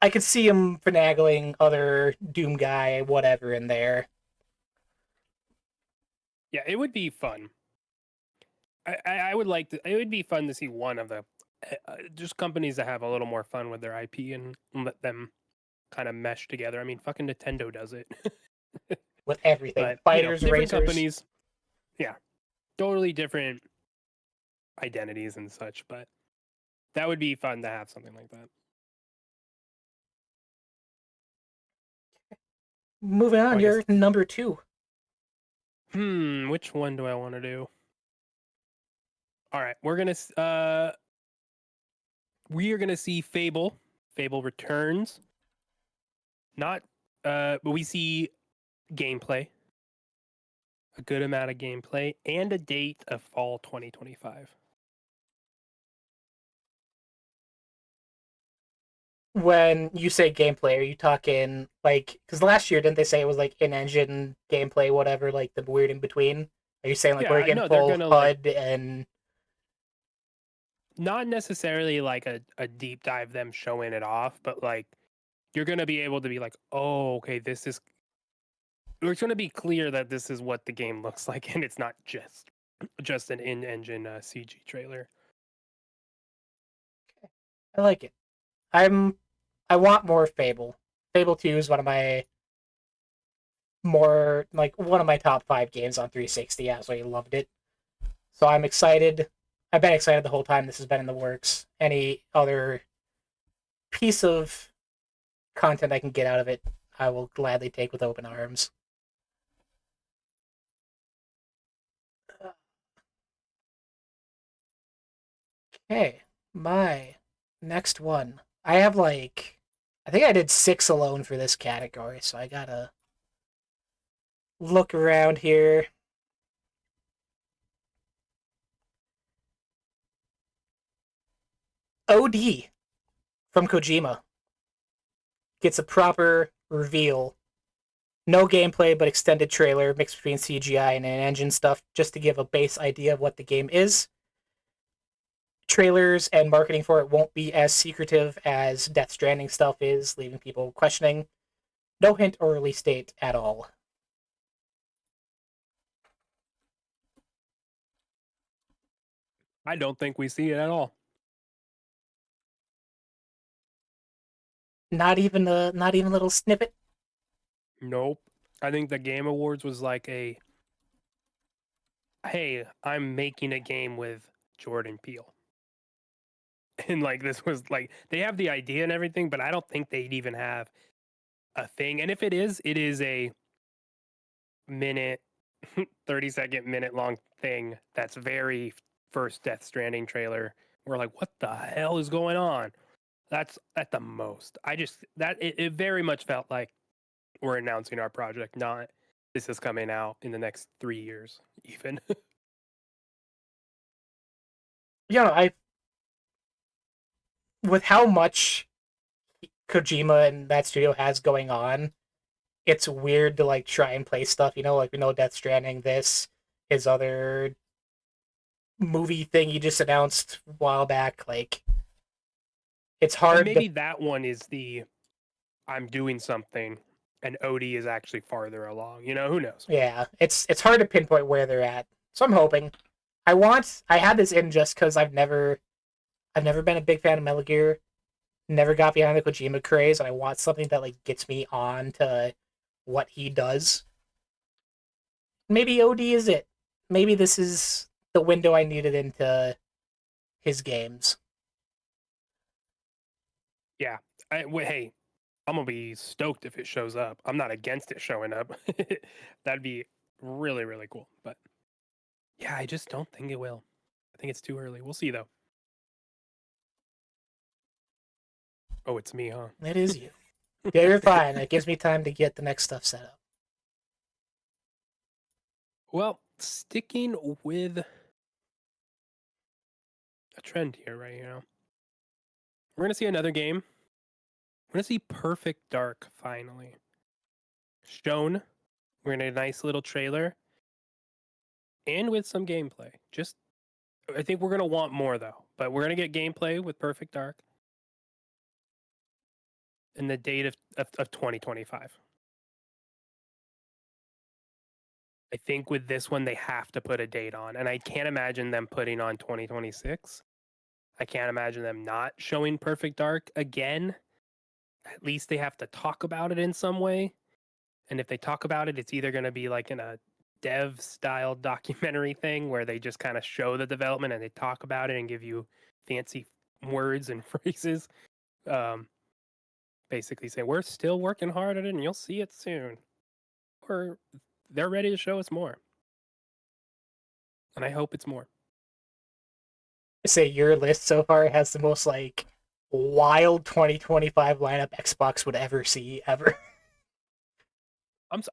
I could see him finagling other Doom guy, whatever, in there. Yeah, it would be fun. I would like to. It would be fun to see one of the just companies that have a little more fun with their IP and let them kind of mesh together. I mean, fucking Nintendo does it with everything, but, fighters, different racers. companies. Yeah, totally different identities and such. But that would be fun to have something like that. Moving on, you're number 2. Which one do I want to do? All right, we are gonna see Fable. Fable returns. Not, but we see gameplay, a good amount of gameplay, and a date of fall 2025. When you say gameplay, are you talking like, because last year didn't they say it was like in-engine gameplay, whatever, like the weird in between? Are you saying like we're getting full HUD and not necessarily like a deep dive them showing it off, but like you're gonna be able to be like, oh, okay, this is. It's gonna be clear that this is what the game looks like, and it's not just an in-engine CG trailer. Okay. I like it. I want more Fable. Fable 2 is one of my more like one of my top 5 games on 360. I absolutely loved it. So I'm excited. I've been excited the whole time this has been in the works. Any other piece of content I can get out of it, I will gladly take with open arms. Okay, my next one. I have I think I did 6 alone for this category, so I gotta look around here. OD from Kojima gets a proper reveal. No gameplay, but extended trailer mixed between CGI and engine stuff, just to give a base idea of what the game is. Trailers and marketing for it won't be as secretive as Death Stranding stuff is, leaving people questioning. No hint or release date at all. I don't think we see it at all. Not even a little snippet. Nope. I think the Game Awards was like a, hey, I'm making a game with Jordan Peele. And like this was like they have the idea and everything, but I don't think they'd even have a thing. And if it is a minute 30-second minute long thing that's very first Death Stranding trailer. We're like, what the hell is going on? That's at the most. It very much felt like we're announcing our project, not this is coming out in the next 3 years, even. I with how much Kojima and that studio has going on, it's weird to like try and play stuff. Like we know Death Stranding, his other movie thing he just announced a while back. Like it's hard. And maybe that one is the I'm doing something, and Odie is actually farther along. Who knows? Yeah, it's hard to pinpoint where they're at. So I'm hoping. I had this in just because I've never been a big fan of Metal Gear. Never got behind the Kojima craze, and I want something that like gets me on to what he does. Maybe OD is it. Maybe this is the window I needed into his games. Yeah. Hey, I'm gonna be stoked if it shows up. I'm not against it showing up. That'd be really, really cool. But yeah, I just don't think it will. I think it's too early. We'll see though. Oh, it's me, huh? It is you. Yeah, you're fine. It gives me time to get the next stuff set up. Well, sticking with a trend here, right? We're gonna see another game. We're gonna see Perfect Dark finally shown. We're in a nice little trailer and with some gameplay. I think we're gonna want more though, but we're gonna get gameplay with Perfect Dark in the date of 2025. I think with this one they have to put a date on, and I can't imagine them putting on 2026. I can't imagine them not showing Perfect Dark again. At least they have to talk about it in some way. And if they talk about it, it's either going to be like in a dev style documentary thing where they just kind of show the development and they talk about it and give you fancy words and phrases. Basically say, we're still working hard at it and you'll see it soon. Or they're ready to show us more. And I hope it's more. I say your list so far has the most like wild 2025 lineup Xbox would ever see ever.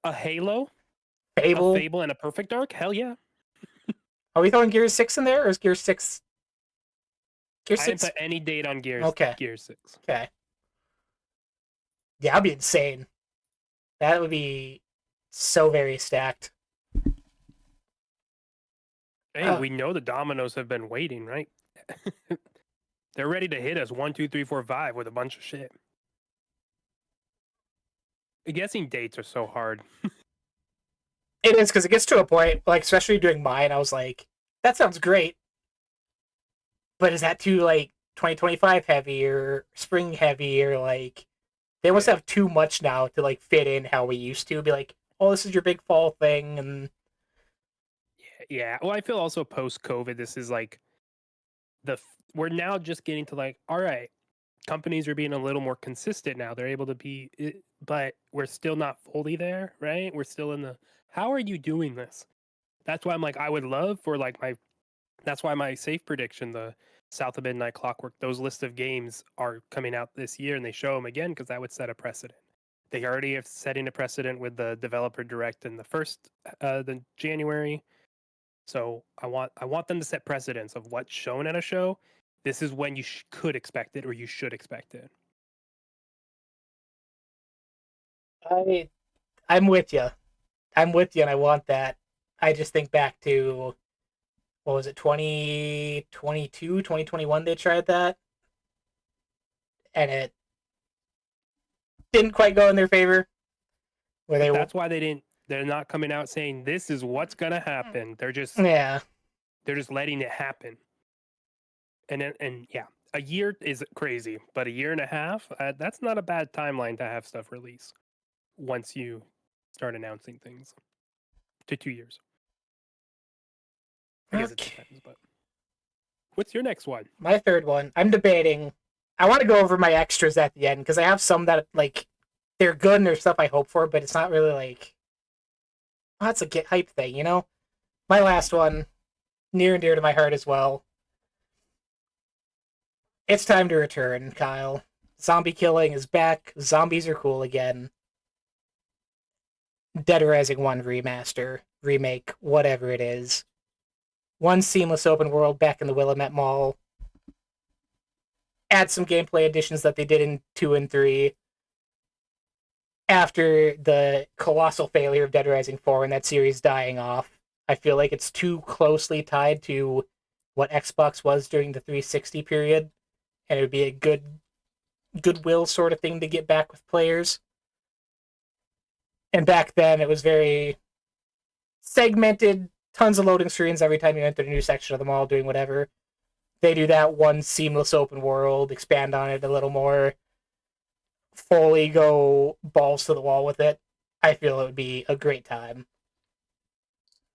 A Halo, Fable. a Fable, and a Perfect Dark. Hell yeah! Are we throwing Gears 6 in there, or is Gears 6? I didn't put any date on Gears. Okay. Gears 6. Okay. Yeah, that'd be insane. That would be so very stacked. Hey, we know the dominoes have been waiting, right? They're ready to hit us 1, 2, 3, 4, 5 with a bunch of shit. Guessing dates are so hard. It is, because it gets to a point, like, especially doing mine, I was like, that sounds great. But is that too, like, 2025 heavy or spring heavy or, like, they almost have too much now to, like, fit in how we used to. Be like, oh, this is your big fall thing, and Yeah. Well, I feel also post COVID, this is like we're now just getting to like, all right, companies are being a little more consistent now. They're able to be, but we're still not fully there, right? We're still in the, how are you doing this? That's why I'm like, I would love for like that's why my safe prediction, the South of Midnight Clockwork, those list of games are coming out this year and they show them again because that would set a precedent. They already are setting a precedent with the developer direct in the January. So I want them to set precedents of what's shown at a show. This is when you could expect it or you should expect it. I I'm with you. I'm with you, and I want that. I just think back to what was it, 2022, 2021? They tried that, and it didn't quite go in their favor. Where But they were, that's why they're not coming out saying this is what's gonna happen. yeah, They're just letting it happen. And yeah, a year is crazy, but a year and a half, that's not a bad timeline to have stuff release once you start announcing things to 2 years. I guess it okay. depends, but what's your next one? My third one, I'm debating. I want to go over my extras at the end because I have some that like they're good and they're stuff I hope for, but it's not really like oh, that's a get hype thing, you know. My last one, near and dear to my heart as well. It's time to return, Kyle. Zombie killing is back. Zombies are cool again. Dead Rising 1 remaster, remake, whatever it is. One seamless open world back in the Willamette Mall. Add some gameplay additions that they did in 2 and 3. After the colossal failure of Dead Rising 4 and that series dying off, I feel like it's too closely tied to what Xbox was during the 360 period, and it would be a goodwill sort of thing to get back with players. And back then, it was very segmented, tons of loading screens every time you entered a new section of the mall, doing whatever. They do that one seamless open world, expand on it a little more, fully go balls to the wall with it. I feel it would be a great time.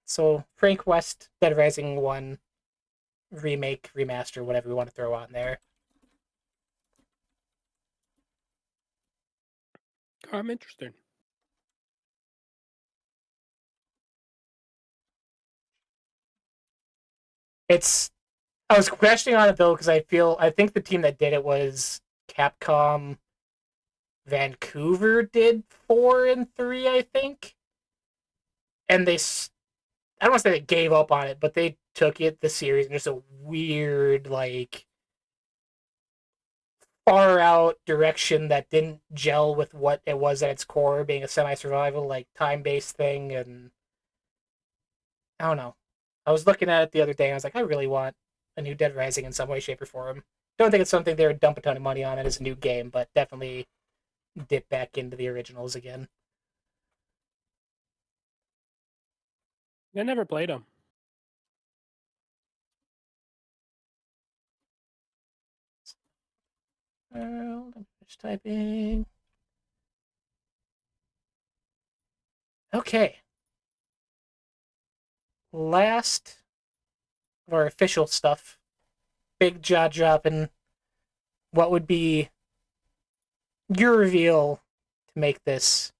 So Frank West, Dead Rising 1 remake, remaster, whatever you want to throw on there. Oh, I'm interested. It's I was questioning on it though because I think the team that did it was Capcom Vancouver did 4 and 3, I think, and I don't want to say they gave up on it, but they took the series in just a weird like far out direction that didn't gel with what it was at its core, being a semi survival like time based thing, and I don't know. I was looking at it the other day and I was like, I really want a new Dead Rising in some way, shape, or form. Don't think it's something they would dump a ton of money on it as a new game, but definitely dip back into the originals again. I never played them. I'm just typing. Okay. Last of our official stuff. Big jaw dropping. What would be your reveal to make this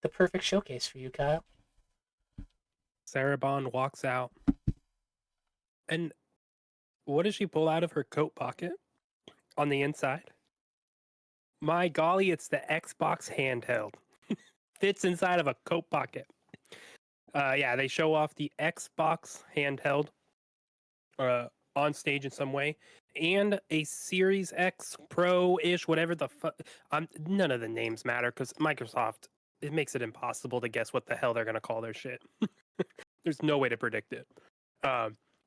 the perfect showcase for you, Kyle? Sarah Bond walks out, and what does she pull out of her coat pocket on the inside? My golly, it's the Xbox handheld. Fits inside of a coat pocket. Yeah, they show off the Xbox handheld on stage in some way, and a Series X Pro-ish, whatever the fuck. None of the names matter because Microsoft, it makes it impossible to guess what the hell they're gonna call their shit. There's no way to predict it.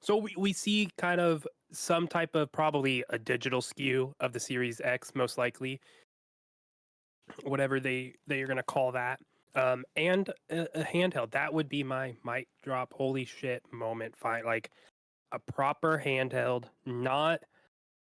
So we see kind of some type of probably a digital skew of the Series X, most likely, whatever they are gonna call that. And a handheld. That would be my mic drop. Holy shit moment. Fine, like a proper handheld. Not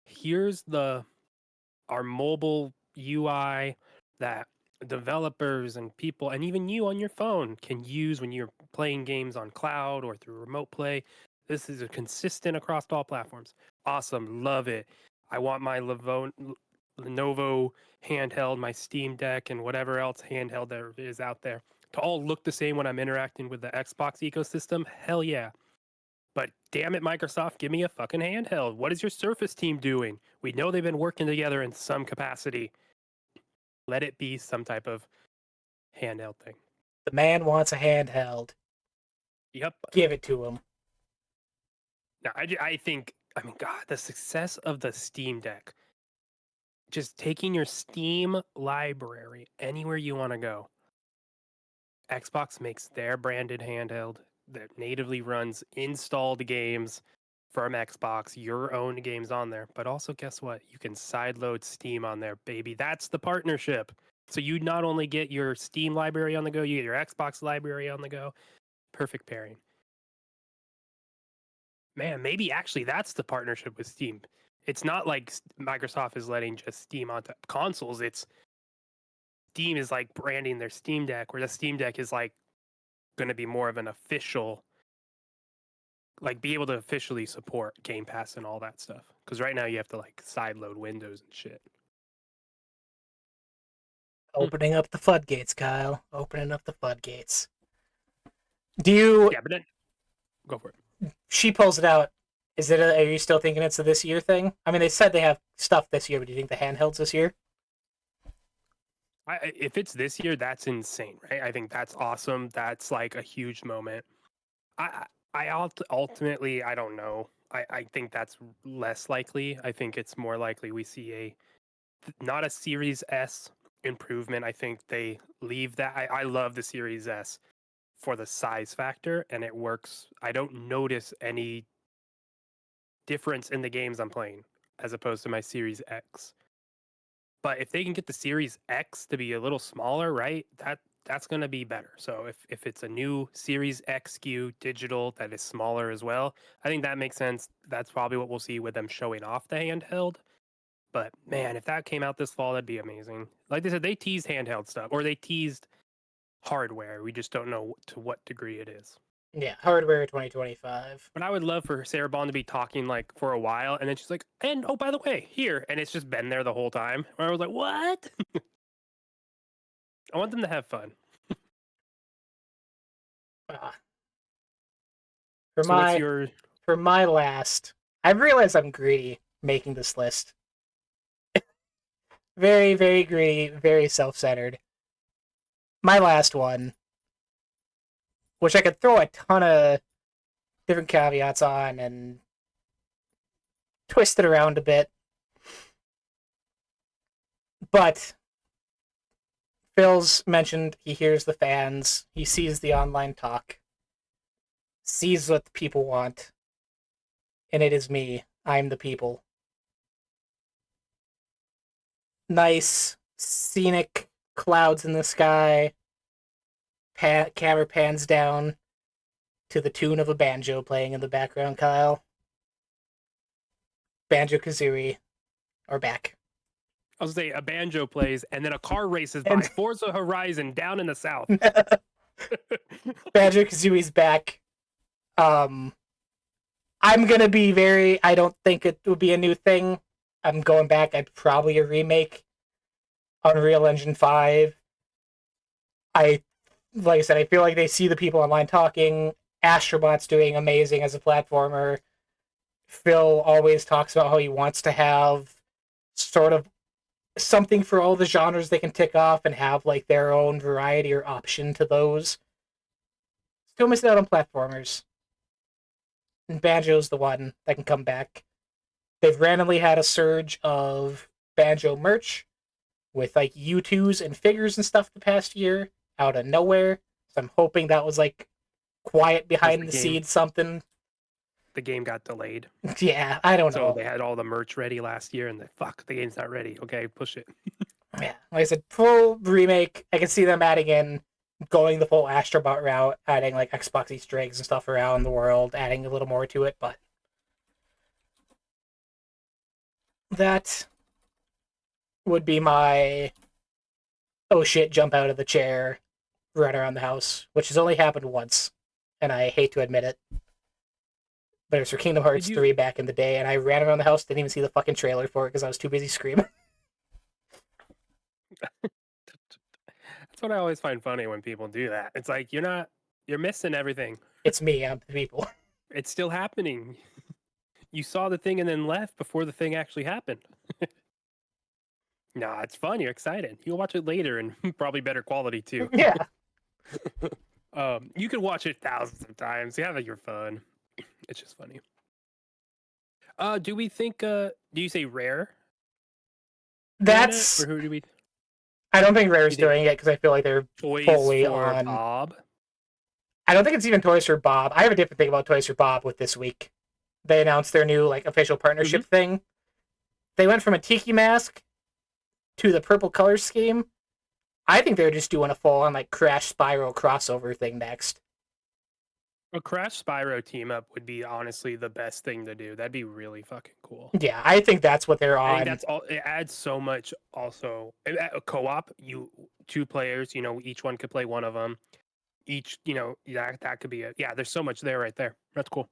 here's our mobile UI that developers and people, and even you on your phone can use when you're playing games on cloud or through remote play. This is a consistent across all platforms. Awesome, love it. I want my Lenovo handheld, my Steam Deck, and whatever else handheld there is out there to all look the same when I'm interacting with the Xbox ecosystem. Hell yeah. But damn it, Microsoft, give me a fucking handheld. What is your Surface team doing? We know they've been working together in some capacity. Let it be some type of handheld thing. The man wants a handheld. Yep. Give it to him. Now, I think, I mean, God, the success of the Steam Deck, just taking your Steam library anywhere you want to go. Xbox makes their branded handheld that natively runs installed games from Xbox, your own games on there. But also, guess what? You can sideload Steam on there, baby. That's the partnership. So you not only get your Steam library on the go, you get your Xbox library on the go. Perfect pairing. Man, maybe actually that's the partnership with Steam. It's not like Microsoft is letting just Steam onto consoles. It's Steam is like branding their Steam Deck, where the Steam Deck is like going to be more of an official, like be able to officially support Game Pass and all that stuff. Because right now you have to like sideload Windows and shit. Opening up the floodgates, Kyle. Opening up the floodgates. Do you? Yeah, but then go for it. She pulls it out. Is it? Are you still thinking it's a this year thing? I mean, they said they have stuff this year, but do you think the handhelds this year? If it's this year, that's insane, right? I think that's awesome. That's like a huge moment. Ultimately, I don't know. I think that's less likely. I think it's more likely we see not a Series S improvement. I think they leave that. I love the Series S for the size factor, and it works. I don't notice any difference in the games I'm playing as opposed to my Series X. But if they can get the Series X to be a little smaller, right? That's going to be better. So if it's a new Series X SKU digital that is smaller as well, I think that makes sense. That's probably what we'll see with them showing off the handheld. But man, if that came out this fall, that'd be amazing. Like they said, they teased handheld stuff or they teased hardware. We just don't know to what degree it is. Yeah, hardware 2025. But I would love for Sarah Bond to be talking like for a while, and then she's like, "And oh, by the way, here," and it's just been there the whole time. Where I was like, "What?" I want them to have fun. Uh, for So what's my your? for my last, I realize I'm greedy making this list. Very, very greedy, very self-centered. My last one, which I could throw a ton of different caveats on and twist it around a bit. But Phil's mentioned he hears the fans, he sees the online talk, sees what the people want, and it is me. I'm the people. Nice, scenic clouds in the sky. Camera pans down to the tune of a banjo playing in the background, Kyle. Banjo-Kazooie are back. I was say a banjo plays, and then a car races by And- Forza Horizon down in the south. Banjo-Kazooie's back. I'm gonna be I don't think it would be a new thing. I'm going back. I'd probably a remake. Unreal Engine 5. Like I said, I feel like they see the people online talking. Astrobot's doing amazing as a platformer. Phil always talks about how he wants to have sort of something for all the genres they can tick off and have like their own variety or option to those. Still missing out on platformers. And Banjo's the one that can come back. They've randomly had a surge of Banjo merch with like U2s and figures and stuff the past year out of nowhere. So I'm hoping that was like quiet behind the scenes something. The game got delayed. Yeah, I don't So know. they had all the merch ready last year, and the game's not ready. Okay, push it. Yeah, like I said, full remake. I can see them adding in, going the full Astrobot route, adding like Xbox Easter eggs and stuff around the world, adding a little more to it. But that would be my oh shit, jump out of the chair, run around the house, which has only happened once, and I hate to admit it. But it was for Kingdom Did Hearts you? 3 back in the day, and I ran around the house, didn't even see the fucking trailer for it because I was too busy screaming. That's what I always find funny when people do that. It's like you're missing everything. It's me, I'm the people. It's still happening. You saw the thing and then left before the thing actually happened. Nah, it's fun. You're excited. You'll watch it later and probably better quality too. Yeah. You can watch it thousands of times. You have your fun. It's just funny. Do we think? Do you say Rare? That's. Or who do we? I don't think Rare's You think doing it because I feel like they're Toys fully for on. Bob. I don't think it's even Toys for Bob. I have a different thing about Toys for Bob with this week. They announced their new like official partnership thing. They went from a tiki mask to the purple color scheme. I think they're just doing a full on like Crash Spyro crossover thing next. A Crash Spyro team up would be honestly the best thing to do. That'd be really fucking cool. Yeah, I think that's what they're I think on. that's all. It adds so much. Also, a co-op, two players. Each one could play one of them. Each, that could be it. Yeah, there's so much there right there. That's cool.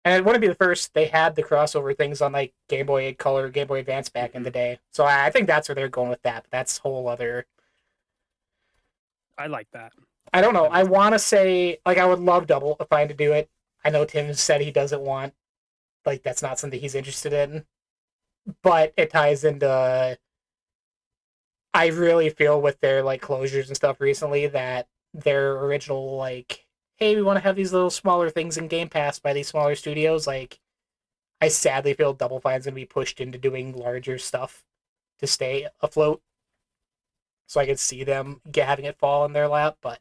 And it wouldn't be the first. They had the crossover things on like Game Boy Color, Game Boy Advance back in the day. So I think that's where they're going with that. But that's whole other. I like that. I don't know. I want to say like I would love Double Fine to do it. I know Tim said he doesn't want like that's not something he's interested in, but it ties into. I really feel with their like closures and stuff recently that their original like, hey, we want to have these little smaller things in Game Pass by these smaller studios. Like, I sadly feel Double Fine's gonna be pushed into doing larger stuff to stay afloat. So I could see them having it fall in their lap, but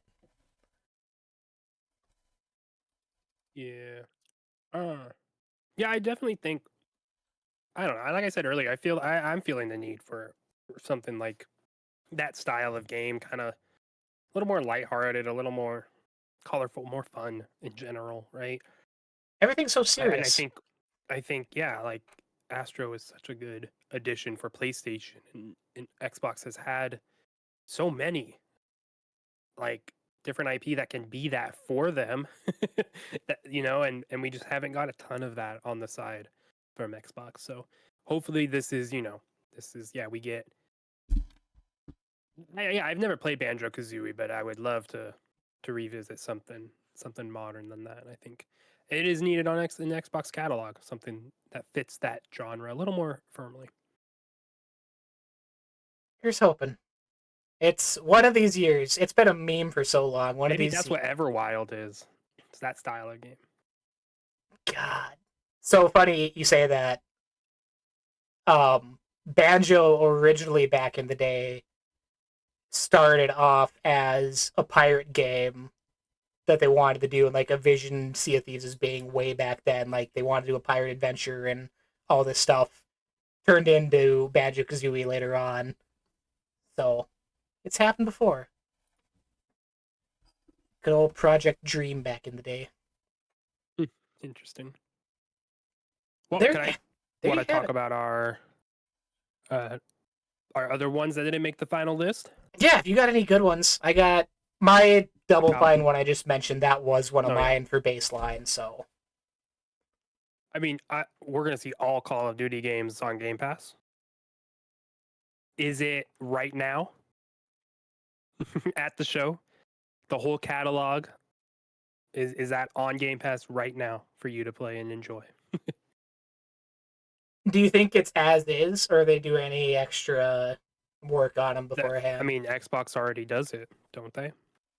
Yeah. Yeah, I definitely think. I don't know. Like I said earlier, I'm feeling the need for something like that style of game, kind of a little more lighthearted, a little more colorful, more fun in general, right? everything's so And serious. I think, yeah, like Astro is such a good addition for PlayStation, and Xbox has had so many like different IP that can be that for them, and we just haven't got a ton of that on the side from Xbox. So hopefully yeah, we get. Yeah, I've never played Banjo Kazooie, but I would love to revisit something modern than that. I think it is needed on the Xbox catalog, something that fits that genre a little more firmly. Here's hoping. It's one of these years. It's been a meme for so long. One Maybe of these. that's what Everwild is. It's that style of game. God. So funny you say that. Banjo originally back in the day started off as a pirate game that they wanted to do, and like a Vision Sea of Thieves as being way back then. Like they wanted to do a pirate adventure and all this stuff. Turned into Banjo Kazooie later on. So it's happened before. Good old Project Dream back in the day. Interesting. Well, There, can I there want you to have talk it. about our other ones that didn't make the final list? Yeah, if you got any good ones, I got my Double Call- Fine one I just mentioned. That was one of Oh, yeah. mine for baseline. So I mean, we're gonna see all Call of Duty games on Game Pass. Is it right now at the show? The whole catalog is that on Game Pass right now for you to play and enjoy? do you think it's as is, or they do any extra work on them beforehand? I mean, Xbox already does it, don't they?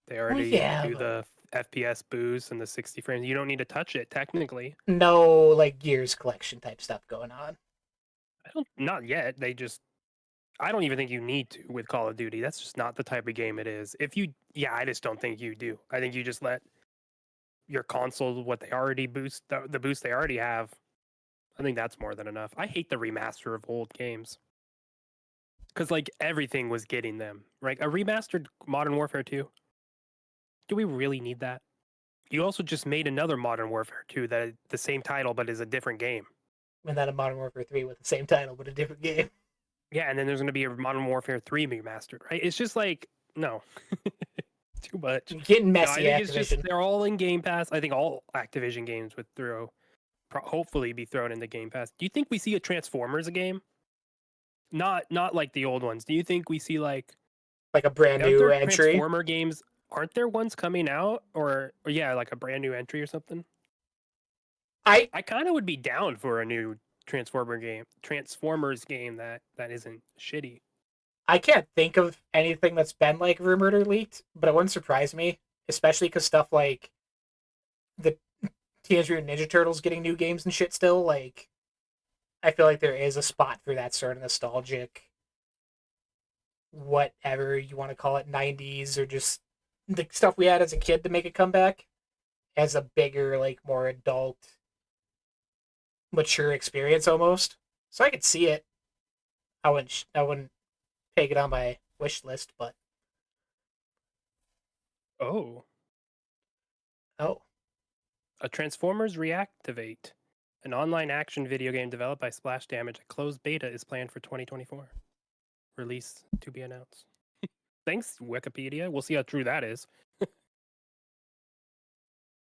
They well, already yeah, do but the FPS boost and the 60 frames. You don't need to touch it technically. no like Gears collection type stuff going on. Not yet. I don't even think you need to with Call of Duty. That's just not the type of game it is. I just don't think you do. I think you just let your console what they already boost the boost they already have. I think that's more than enough. I hate the remaster of old games because like everything was getting them right. A remastered Modern Warfare 2. Do we really need that? You also just made another Modern Warfare 2 that the same title but is a different game. And then a Modern Warfare 3 with the same title but a different game. Yeah, and then there's going to be a Modern Warfare 3 remastered, right? It's just like No. Too much. Getting No, I messy, think it's just Activision. they're all in Game Pass. I think all Activision games would hopefully be thrown into Game Pass. Do you think we see a Transformers game? Not like the old ones. Do you think we see like Like a brand aren't new there entry. Transformer games? Aren't there ones coming out or yeah, like a brand new entry or something? I I kind of would be down for a new Transformers game that isn't shitty. I can't think of anything that's been like rumored or leaked, but it wouldn't surprise me, especially because stuff like the Teenage Mutant Ninja Turtles getting new games and shit still. Like, I feel like there is a spot for that sort of nostalgic, whatever you want to call it, 90s or just the stuff we had as a kid to make a comeback as a bigger, like more adult, mature experience almost. So I could see it. I wouldn't take it on my wish list, but Oh, oh, a Transformers Reactivate, an online action video game developed by Splash Damage. A closed beta is planned for 2024. Release to be announced. Thanks, Wikipedia. We'll see how true that is.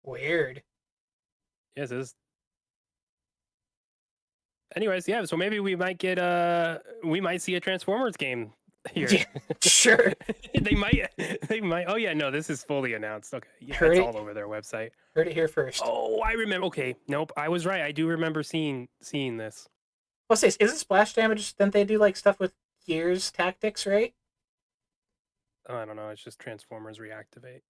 weird. Yes, it is. Anyways, yeah. So maybe we might see a Transformers game here. Yeah, sure. they might. They might. Oh yeah, no, this is fully announced. Okay, yeah, Heard it's it. all over their website. Heard it here first. Oh, I remember. Okay, nope, I was right. I do remember seeing this. What's this? Is it Splash Damage? Didn't they do like stuff with Gears Tactics, right? Oh, I don't know. It's just Transformers Reactivate.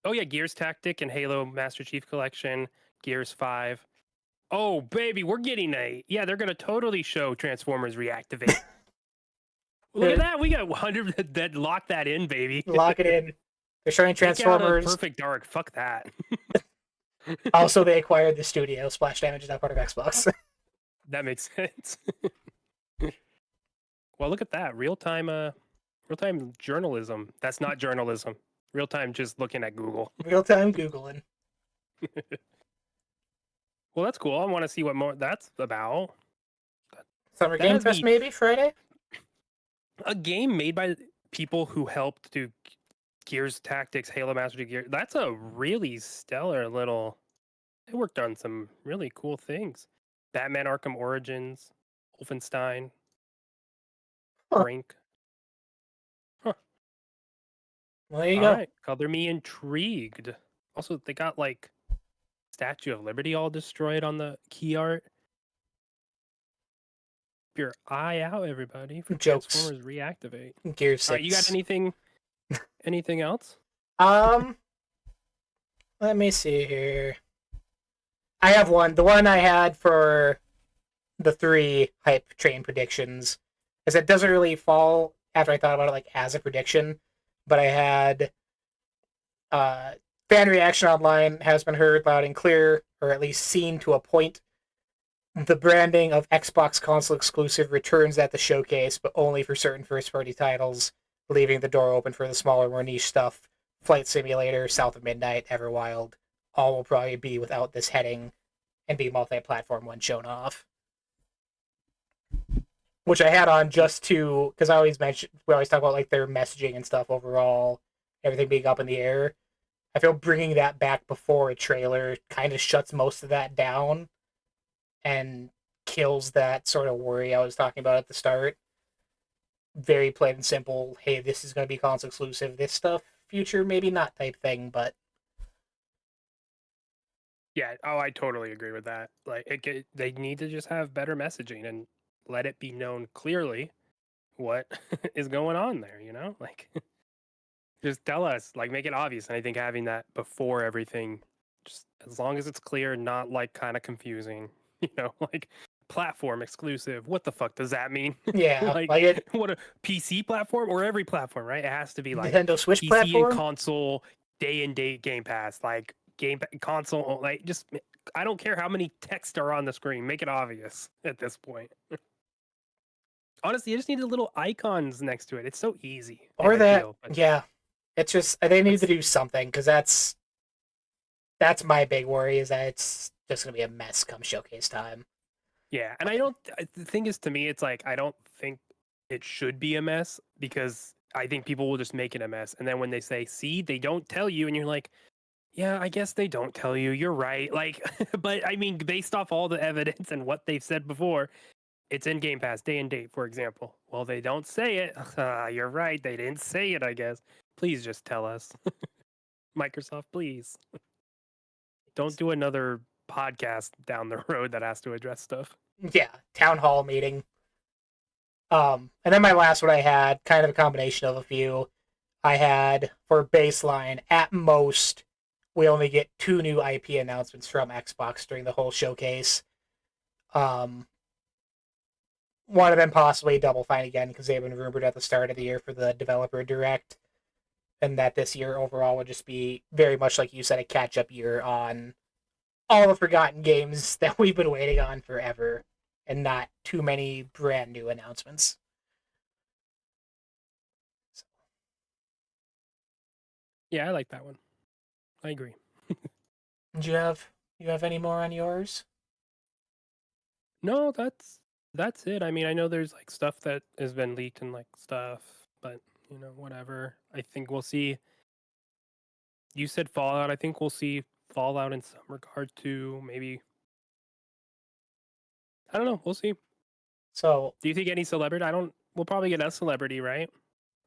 Oh yeah, Gears Tactic and Halo Master Chief Collection, Gears 5. Oh baby, we're getting yeah. They're gonna totally show Transformers Reactivate. Look at that. We got 100 that lock that in, baby. Lock it in. They're showing Take out of Transformers. Perfect Dark. Fuck that. Also, they acquired the studio. Splash Damage is now part of Xbox. That makes sense. Well, look at that. Real-time journalism. That's not journalism. Real-time just looking at Google. Real time Googling. Well, that's cool. I want to see what more that's about. Summer That Game has Fest, me- maybe Friday. A game made by people who helped do Gears Tactics, Halo Master Chief Gear. That's a really stellar little. They worked on some really cool things. Batman: Arkham Origins, Wolfenstein, Huh. Brink. Well, there you All go. right, color me intrigued. Also, they got like Statue of Liberty all destroyed on the key art. Keep your eye out, everybody, for Jokes. Transformers Reactivate. Gear 6. All right, you got anything else? Let me see here. I have one. The one I had for the 3 hype train predictions, as it doesn't really fall after I thought about it like as a prediction, but I had fan reaction online has been heard loud and clear, or at least seen to a point. The branding of Xbox console exclusive returns at the showcase, but only for certain first-party titles, leaving the door open for the smaller, more niche stuff. Flight Simulator, South of Midnight, Everwild, all will probably be without this heading and be multi-platform when shown off. Which I had on just to, because we always talk about like their messaging and stuff overall, everything being up in the air. I feel bringing that back before a trailer kind of shuts most of that down and kills that sort of worry I was talking about at the start. Very plain and simple, hey, this is going to be console exclusive, this stuff, future, maybe not type thing, but Yeah. Oh, I totally agree with that. Like, they need to just have better messaging and let it be known clearly what is going on there. You know, like just tell us, like, make it obvious. And I think having that before everything, just as long as it's clear, not like kind of confusing. You know, like platform exclusive. What the fuck does that mean? yeah, Like, like it, what a PC platform or every platform, right? It has to be like Nintendo Switch PC platform. and console, day and date Game Pass, like console, like just I don't care how many text are on the screen. Make it obvious at this point. Honestly, you just need the little icons next to it. It's so easy. Or I that, feel, but yeah. It's just, they need to do something, because that's my big worry, is that it's just going to be a mess come showcase time. yeah, and the thing is, to me, it's like I don't think it should be a mess because I think people will just make it a mess. And then when they say, see, they don't tell you, and you're like, yeah, I guess they don't tell you. You're right. Like, but I mean, based off all the evidence and what they've said before, it's in Game Pass, day and date, for example. Well, they don't say it. You're right. They didn't say it, I guess. Please just tell us. Microsoft, please. Don't do another podcast down the road that has to address stuff. Yeah, town hall meeting. And then my last one I had, kind of a combination of a few. I had for baseline, at most, we only get 2 new IP announcements from Xbox during the whole showcase. One of them possibly Double Fine again, because they've been rumored at the start of the year for the developer direct. And that this year overall would just be very much like you said, a catch-up year on all the forgotten games that we've been waiting on forever, and not too many brand new announcements. Yeah, I like that one. I agree. Do you have any more on yours? No, that's it. I mean, I know there's like stuff that has been leaked and like stuff, but you know, whatever. I think we'll see. You said Fallout. I think we'll see Fallout in some regard too. Maybe. I don't know. We'll see. So, Do you think any celebrity? I don't. We'll probably get a celebrity, right?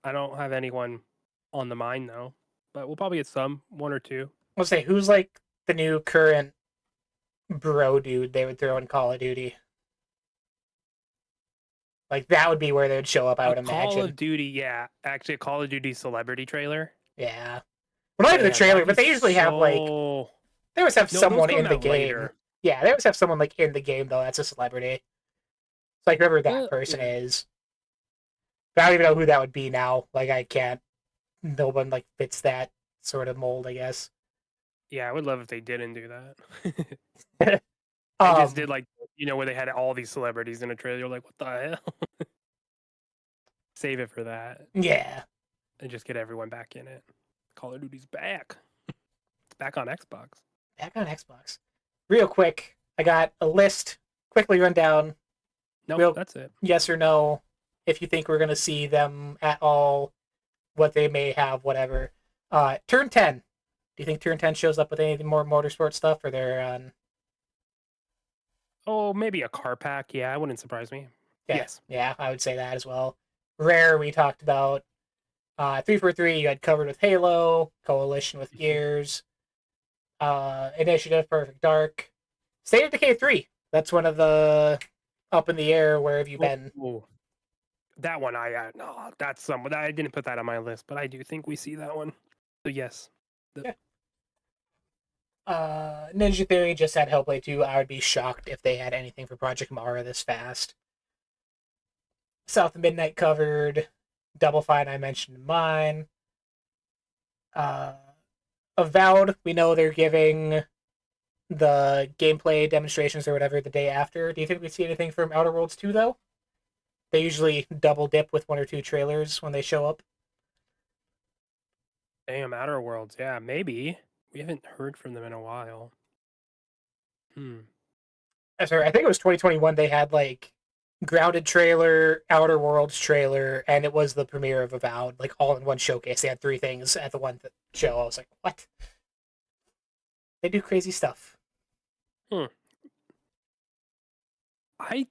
I don't have anyone on the mind though, but we'll probably get one or two. let's say who's like the new current bro dude they would throw in Call of Duty? Like that would be where they would show up, I would Call imagine. of Duty, yeah. Actually, a Call of Duty celebrity trailer. Yeah. Well, not even the Man, trailer, that'd but be they usually have like so- they always have No, someone those in come the out game. later. Yeah, they always have someone like in the game though. That's a celebrity. It's like whoever that person Yeah. is. But I don't even know who that would be now. Like I can't. No one like fits that sort of mold, I guess. Yeah, I would love if they didn't do that. And just did like where they had all these celebrities in a trailer. You're like, what the hell? Save it for that Yeah. and just get everyone back in it. Call of Duty's back. It's back on Xbox. Back on Xbox. Real quick, I got a list. Quickly run down. No, that's it. Yes or no. If you think we're gonna see them at all, what they may have, whatever. Turn 10. Do you think Turn 10 shows up with anything more motorsport stuff, or they're on? Oh, maybe a car pack. Yeah, it wouldn't surprise me. Yeah, Yes. yeah, I would say that as well. Rare, we talked about. 343, you had covered with Halo, Coalition with Gears, Initiative, Perfect Dark, State of Decay 3. That's one of the up in the air. Where have you been? Oh, that one, no, that's someone I didn't put that on my list, but I do think we see that one. So yes. Yeah. Ninja Theory just had Hellblade 2. I would be shocked if they had anything for Project Mara this fast. South of Midnight covered. Double Fine, I mentioned in mine. Avowed, we know they're giving the gameplay demonstrations or whatever the day after. Do you think we see anything from Outer Worlds 2, though? They usually double dip with 1 or 2 trailers when they show up. Damn, Outer Worlds. Yeah, maybe. We haven't heard from them in a while. Sorry, I think it was 2021. They had like Grounded trailer, Outer Worlds trailer, and it was the premiere of Avowed, like all in one showcase. They had 3 things at the one show. I was like, what? They do crazy stuff. I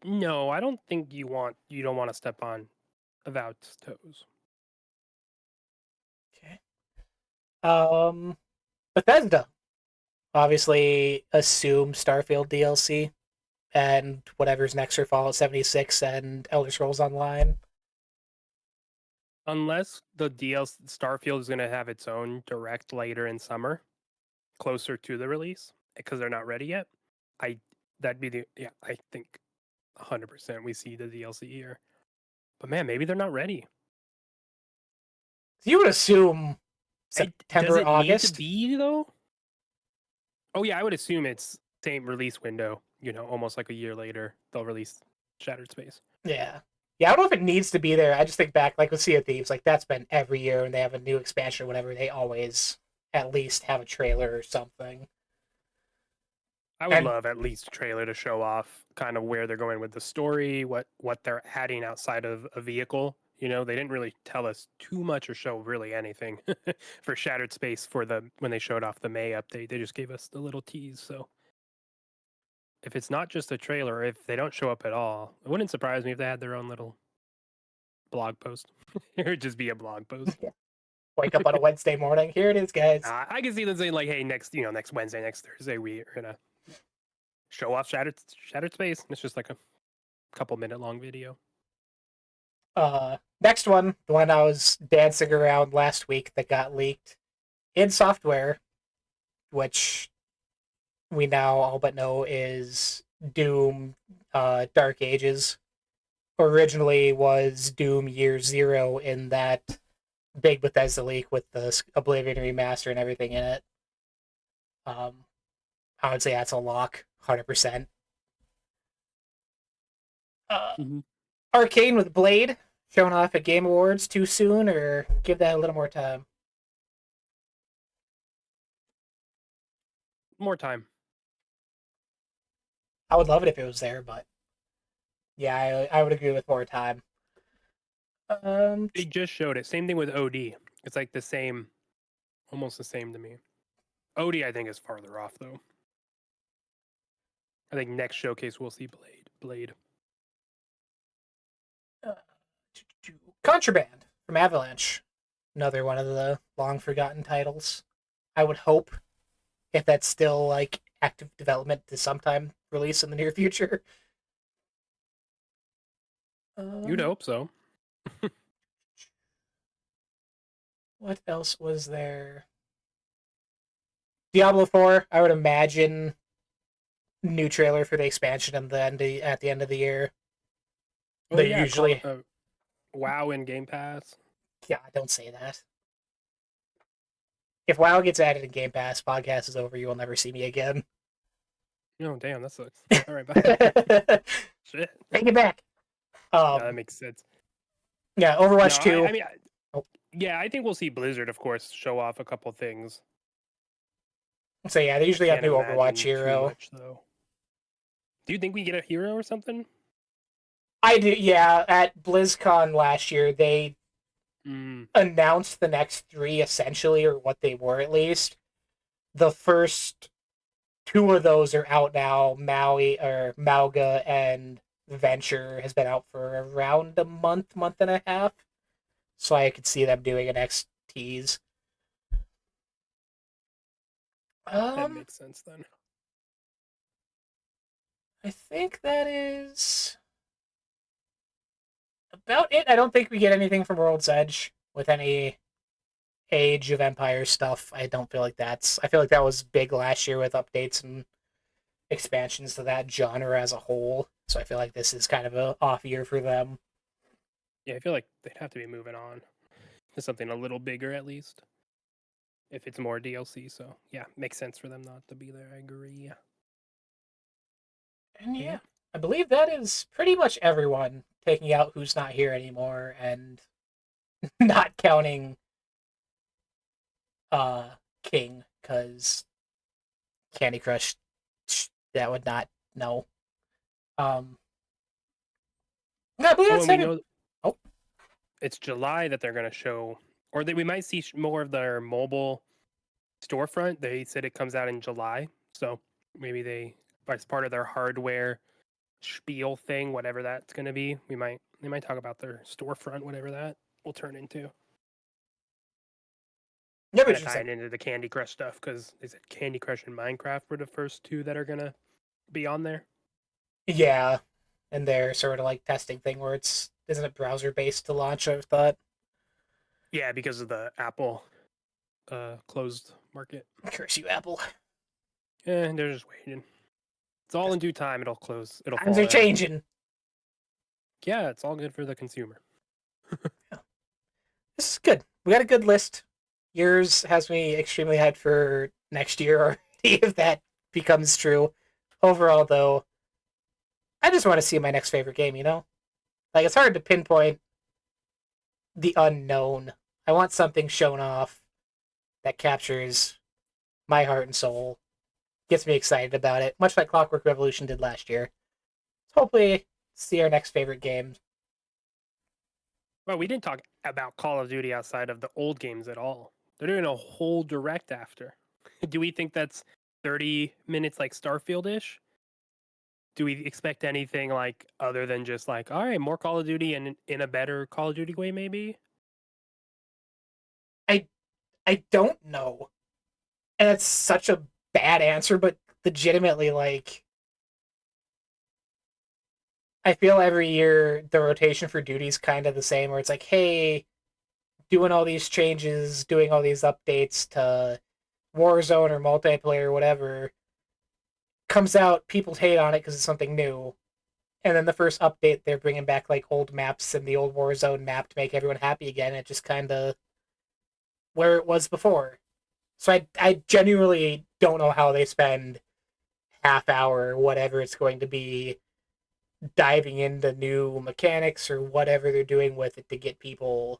don't think you don't want to step on Avowed's toes. Okay. Bethesda. Obviously assume Starfield DLC and whatever's next for Fallout 76 and Elder Scrolls Online. Unless the DLC Starfield is going to have its own direct later in summer, closer to the release, because they're not ready yet. I think 100% we see the DLC here. But man, maybe they're not ready. You would assume September, does it August. Need to be though? Oh yeah, I would assume it's same release window. Almost like a year later, they'll release Shattered Space. Yeah. Yeah, I don't know if it needs to be there. I just think back, like with Sea of Thieves, like that's been every year when they have a new expansion or whatever, they always at least have a trailer or something. I would love at least a trailer to show off kind of where they're going with the story, what they're adding outside of a vehicle. You know, they didn't really tell us too much or show really anything for Shattered Space for when they showed off the May update. They just gave us the little tease. So if it's not just a trailer, if they don't show up at all, it wouldn't surprise me if they had their own little blog post. It would just be a blog post. Wake up on a Wednesday morning. Here it is, guys. I can see them saying like, "Hey, next Wednesday, next Thursday, we're gonna show off Shattered Space." It's just like a couple minute long video. Next one, the one I was dancing around last week that got leaked in software, which we now all but know is Doom Dark Ages. Originally was Doom Year Zero in that big Bethesda leak with the Oblivion remaster and everything in it. I would say that's a lock, 100%. Arcane with Blade, showing off at Game Awards too soon, or give that a little more time? More time. I would love it if it was there, but yeah, I would agree with more time. They just showed it. Same thing with OD. It's like the same, almost the same to me. OD, I think, is farther off though. I think next showcase we'll see Blade. Contraband from Avalanche, another one of the long forgotten titles. I would hope, if that's still like active development, to sometime release in the near future. You'd hope so. What else was there? Diablo 4, I would imagine new trailer for the expansion at the end of the year. Oh, They yeah, usually WoW in Game Pass. Yeah, don't say that. If WoW gets added in Game Pass, podcast is over. You will never see me again. Oh, damn, that sucks. All right, bye. Shit. Take it back. Yeah, that makes sense. Yeah, Overwatch 2. I mean, yeah, I think we'll see Blizzard, of course, show off a couple things. So yeah, they usually have Can't new imagine Overwatch too hero. much, though. Do you think we get a hero or something? I do. Yeah, at BlizzCon last year, they announced the next 3 essentially, or what they were at least. The first 2 of those are out now. Mauga and Venture has been out for around a month and a half. So I could see them doing an X tease. That makes sense then. I think that is about it. I don't think we get anything from World's Edge with any Age of Empires stuff. I don't feel like that's. I feel like that was big last year with updates and expansions to that genre as a whole. So I feel like this is kind of a off year for them. Yeah, I feel like they'd have to be moving on to something a little bigger at least. If it's more DLC, so yeah, makes sense for them not to be there. I agree. And yeah, I believe that is pretty much everyone, taking out who's not here anymore and not counting King, because Candy Crush, that would not know. I believe that's it's July that they're going to show, or that we might see more of their mobile storefront. They said it comes out in July, so maybe they, as part of their hardware spiel thing, whatever that's going to be, they might talk about their storefront, whatever that will turn into. Never tying into the Candy Crush stuff, because they said Candy Crush and Minecraft were the first 2 that are gonna be on there. Yeah, and they're sort of like testing thing where isn't it browser based to launch? I thought. Yeah, because of the Apple closed market. Curse you, Apple. Yeah, they're just waiting. It's all in due time. It'll close. It'll. Times are changing. Yeah, it's all good for the consumer. Yeah. This is good. We got a good list. Yours has me extremely hyped for next year already, if that becomes true. Overall, though, I just want to see my next favorite game, you know? Like, it's hard to pinpoint the unknown. I want something shown off that captures my heart and soul, gets me excited about it, much like Clockwork Revolution did last year. So hopefully, see our next favorite game Well, we didn't talk about Call of Duty outside of the old games at all. They're doing a whole direct after. Do we think that's 30 minutes like Starfield ish? Do we expect anything like other than just like, all right, more Call of Duty and in a better Call of Duty way, maybe? I I don't know, and it's such a bad answer, but legitimately, like, I feel every year the rotation for duty's kind of the same, where it's like, hey, doing all these changes, doing all these updates to Warzone or multiplayer or whatever, comes out, people hate on it because it's something new. And then the first update, they're bringing back like old maps and the old Warzone map to make everyone happy again. It just kind of where it was before. So I genuinely don't know how they spend half hour, whatever it's going to be, diving into new mechanics or whatever they're doing with it to get people.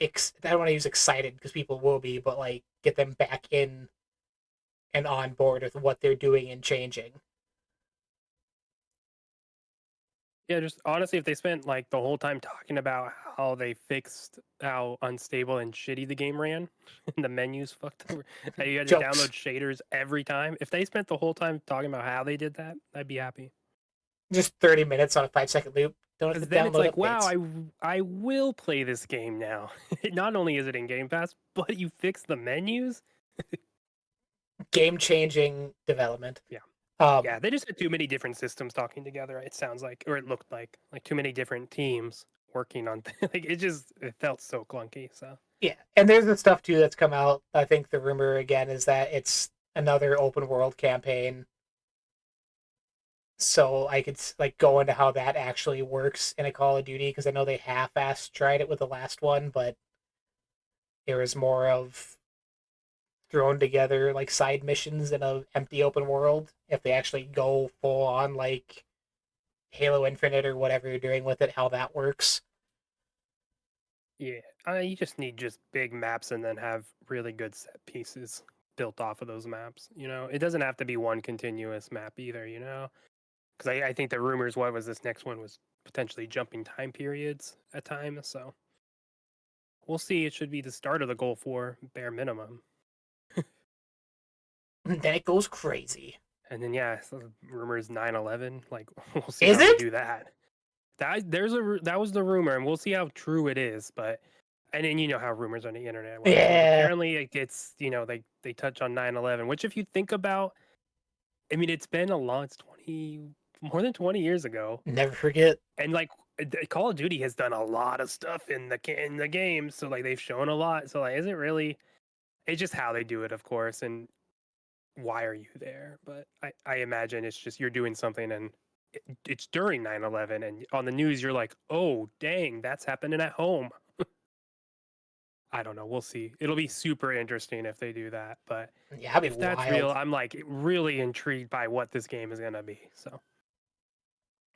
I don't want to use excited because people will be, but like get them back in and on board with what they're doing and changing. Yeah, just honestly, if they spent like the whole time talking about how they fixed how unstable and shitty the game ran, and the menus fucked over, how you had to download Jokes. shaders every time. If they spent the whole time talking about how they did that, I'd be happy. Just 30 minutes on a 5 second loop. Don't have Because to then it's download like, wow, updates. I will play this game now. Not only is it in Game Pass, but you fix the menus. Game changing development. Yeah, Um, yeah. They just had too many different systems talking together. It sounds like, or it looked like too many different teams working on. Like it felt so clunky. So yeah, and there's the stuff too that's come out. I think the rumor again is that it's another open world campaign. So I could like go into how that actually works in a Call of Duty because I know they half-assed tried it with the last one, but it was more of thrown together like side missions in a empty open world. If they actually go full on like Halo Infinite or whatever you're doing with it, how that works. yeah, you just need just big maps and then have really good set pieces built off of those maps. You know, it doesn't have to be one continuous map either. You know, because I think the rumors what was this next one was potentially jumping time periods at times. So we'll see. It should be the start of the Gulf War, bare minimum. And then it goes crazy. And then yeah, so rumors 9/11. Like we'll see Is how they it? do that. That was the rumor, and we'll see how true it is. But and then you know how rumors on the internet works. Like Yeah. apparently it gets they touch on 9/11, which if you think about, I mean it's been a long it's 20 more than 20 years ago, Never forget. and like Call of Duty has done a lot of stuff in the game, so like they've shown a lot. So like, is it really? It's just how they do it, of course, and why are you there? But I imagine it's just you're doing something and it's during 9/11 and on the news you're like, "Oh, dang, that's happening at home." I don't know, we'll see. It'll be super interesting if they do that, but Yeah, that'd be if that's real, wild. I'm like really intrigued by what this game is going to be. So,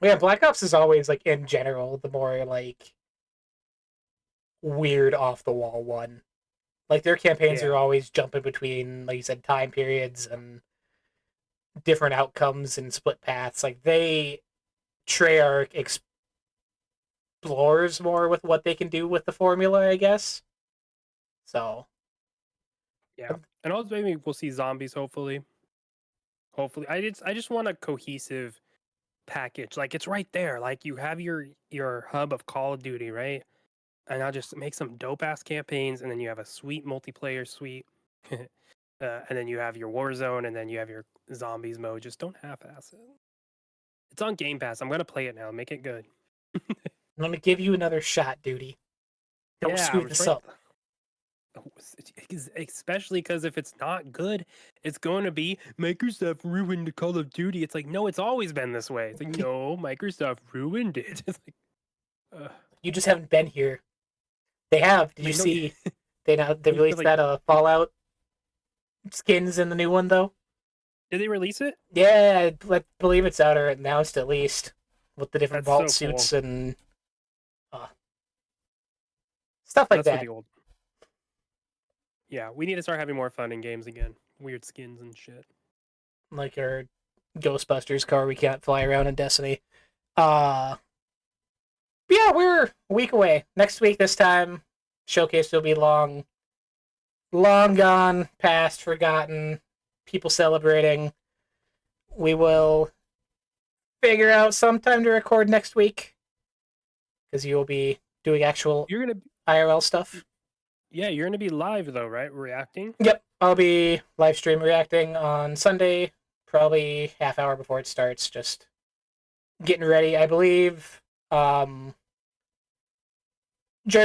Yeah, Black Ops is always like in general the more like weird off the wall one. Like their campaigns yeah. are always jumping between, like you said, time periods and different outcomes and split paths. Like they Treyarch explores more with what they can do with the formula, I guess. So Yeah. And also maybe we'll see zombies hopefully. Hopefully. I just want a cohesive package. Like it's right there. Like you have your hub of Call of Duty, right? And I'll just make some dope ass campaigns, and then you have a sweet multiplayer suite, and then you have your Warzone, and then you have your zombies mode. Just don't half-ass it. It's on Game Pass. I'm gonna play it now. Make it good. I'm gonna give you another shot, duty. Don't Yeah, screw I'm this right. up. Especially because if it's not good, it's going to be Microsoft ruined Call of Duty. It's like no, it's always been this way. It's like no, Microsoft ruined it. It's like, You just haven't been here. They have. Did you like no, see? They yeah, released like that Fallout skins in the new one though. did they release it? Yeah, I believe it's out or announced at least with the different That's vault so cool. suits and uh, stuff like That's for that. the old. Yeah, we need to start having more fun in games again. Weird skins and shit. Like our Ghostbusters car we can't fly around in Destiny. Uh But yeah, we're a week away. Next week, this time, showcase will be long gone, past, forgotten. People celebrating. We will figure out some time to record next week because you will be doing actual You're gonna, IRL stuff. yeah, you're gonna be live though, right? Reacting. Yep, I'll be live stream reacting on Sunday, probably half hour before it starts. Just getting ready. I believe joined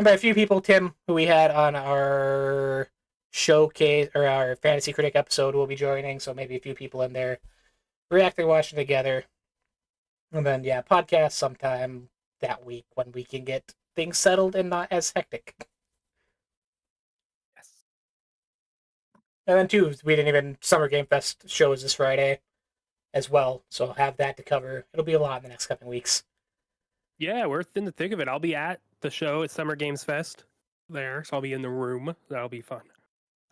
by a few people. Tim, who we had on our showcase or our fantasy critic episode, will be joining. So maybe a few people in there reacting, watching together, and then yeah, podcast sometime that week when we can get things settled and not as hectic. Yes. And then too, we didn't even Summer Game Fest shows this Friday as well, so I'll have that to cover. It'll be a lot in the next couple weeks. Yeah, we're in the thick of it. I'll be at the show at Summer Games Fest there, so I'll be in the room. That'll be fun.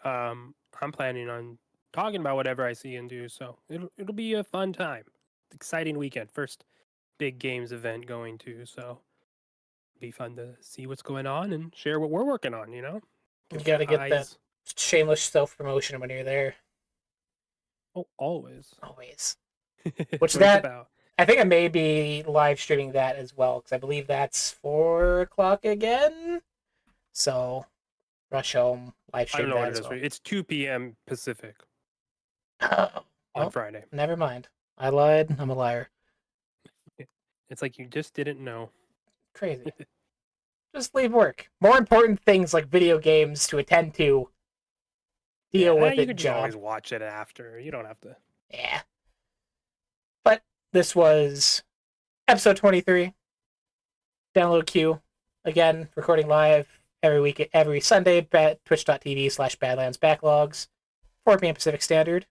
I'm planning on talking about whatever I see and do, so it'll be a fun time. Exciting weekend. First big games event going to, so be fun to see what's going on and share what we're working on, you know? You Give got our to get that eyes. shameless self promotion when you're there. Oh, always. Always. That's Which what it's that about. I think I may be live streaming that as well because I believe that's 4 o'clock again. So rush home, live I don't stream know what that it as is for well. you. It's 2 p.m. Pacific Oh, on well, Friday. never mind. I lied. I'm a liar. It's like you just didn't know. Crazy. Just leave work. More important things like video games to attend to. Yeah, Deal with you it, can just always job. watch it after. You don't have to. Yeah. But this was episode 23. Download Q. Again, recording live every week, every Sunday, twitch.tv/Badlands Backlogs, 4 p.m. Pacific Standard.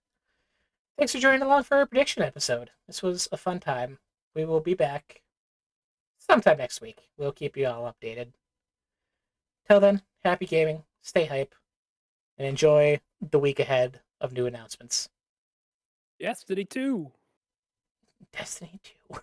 Thanks for joining along for our prediction episode. This was a fun time. We will be back sometime next week. We'll keep you all updated. Till then, happy gaming, stay hype, and enjoy the week ahead of new announcements. Destiny 2. Destiny 2.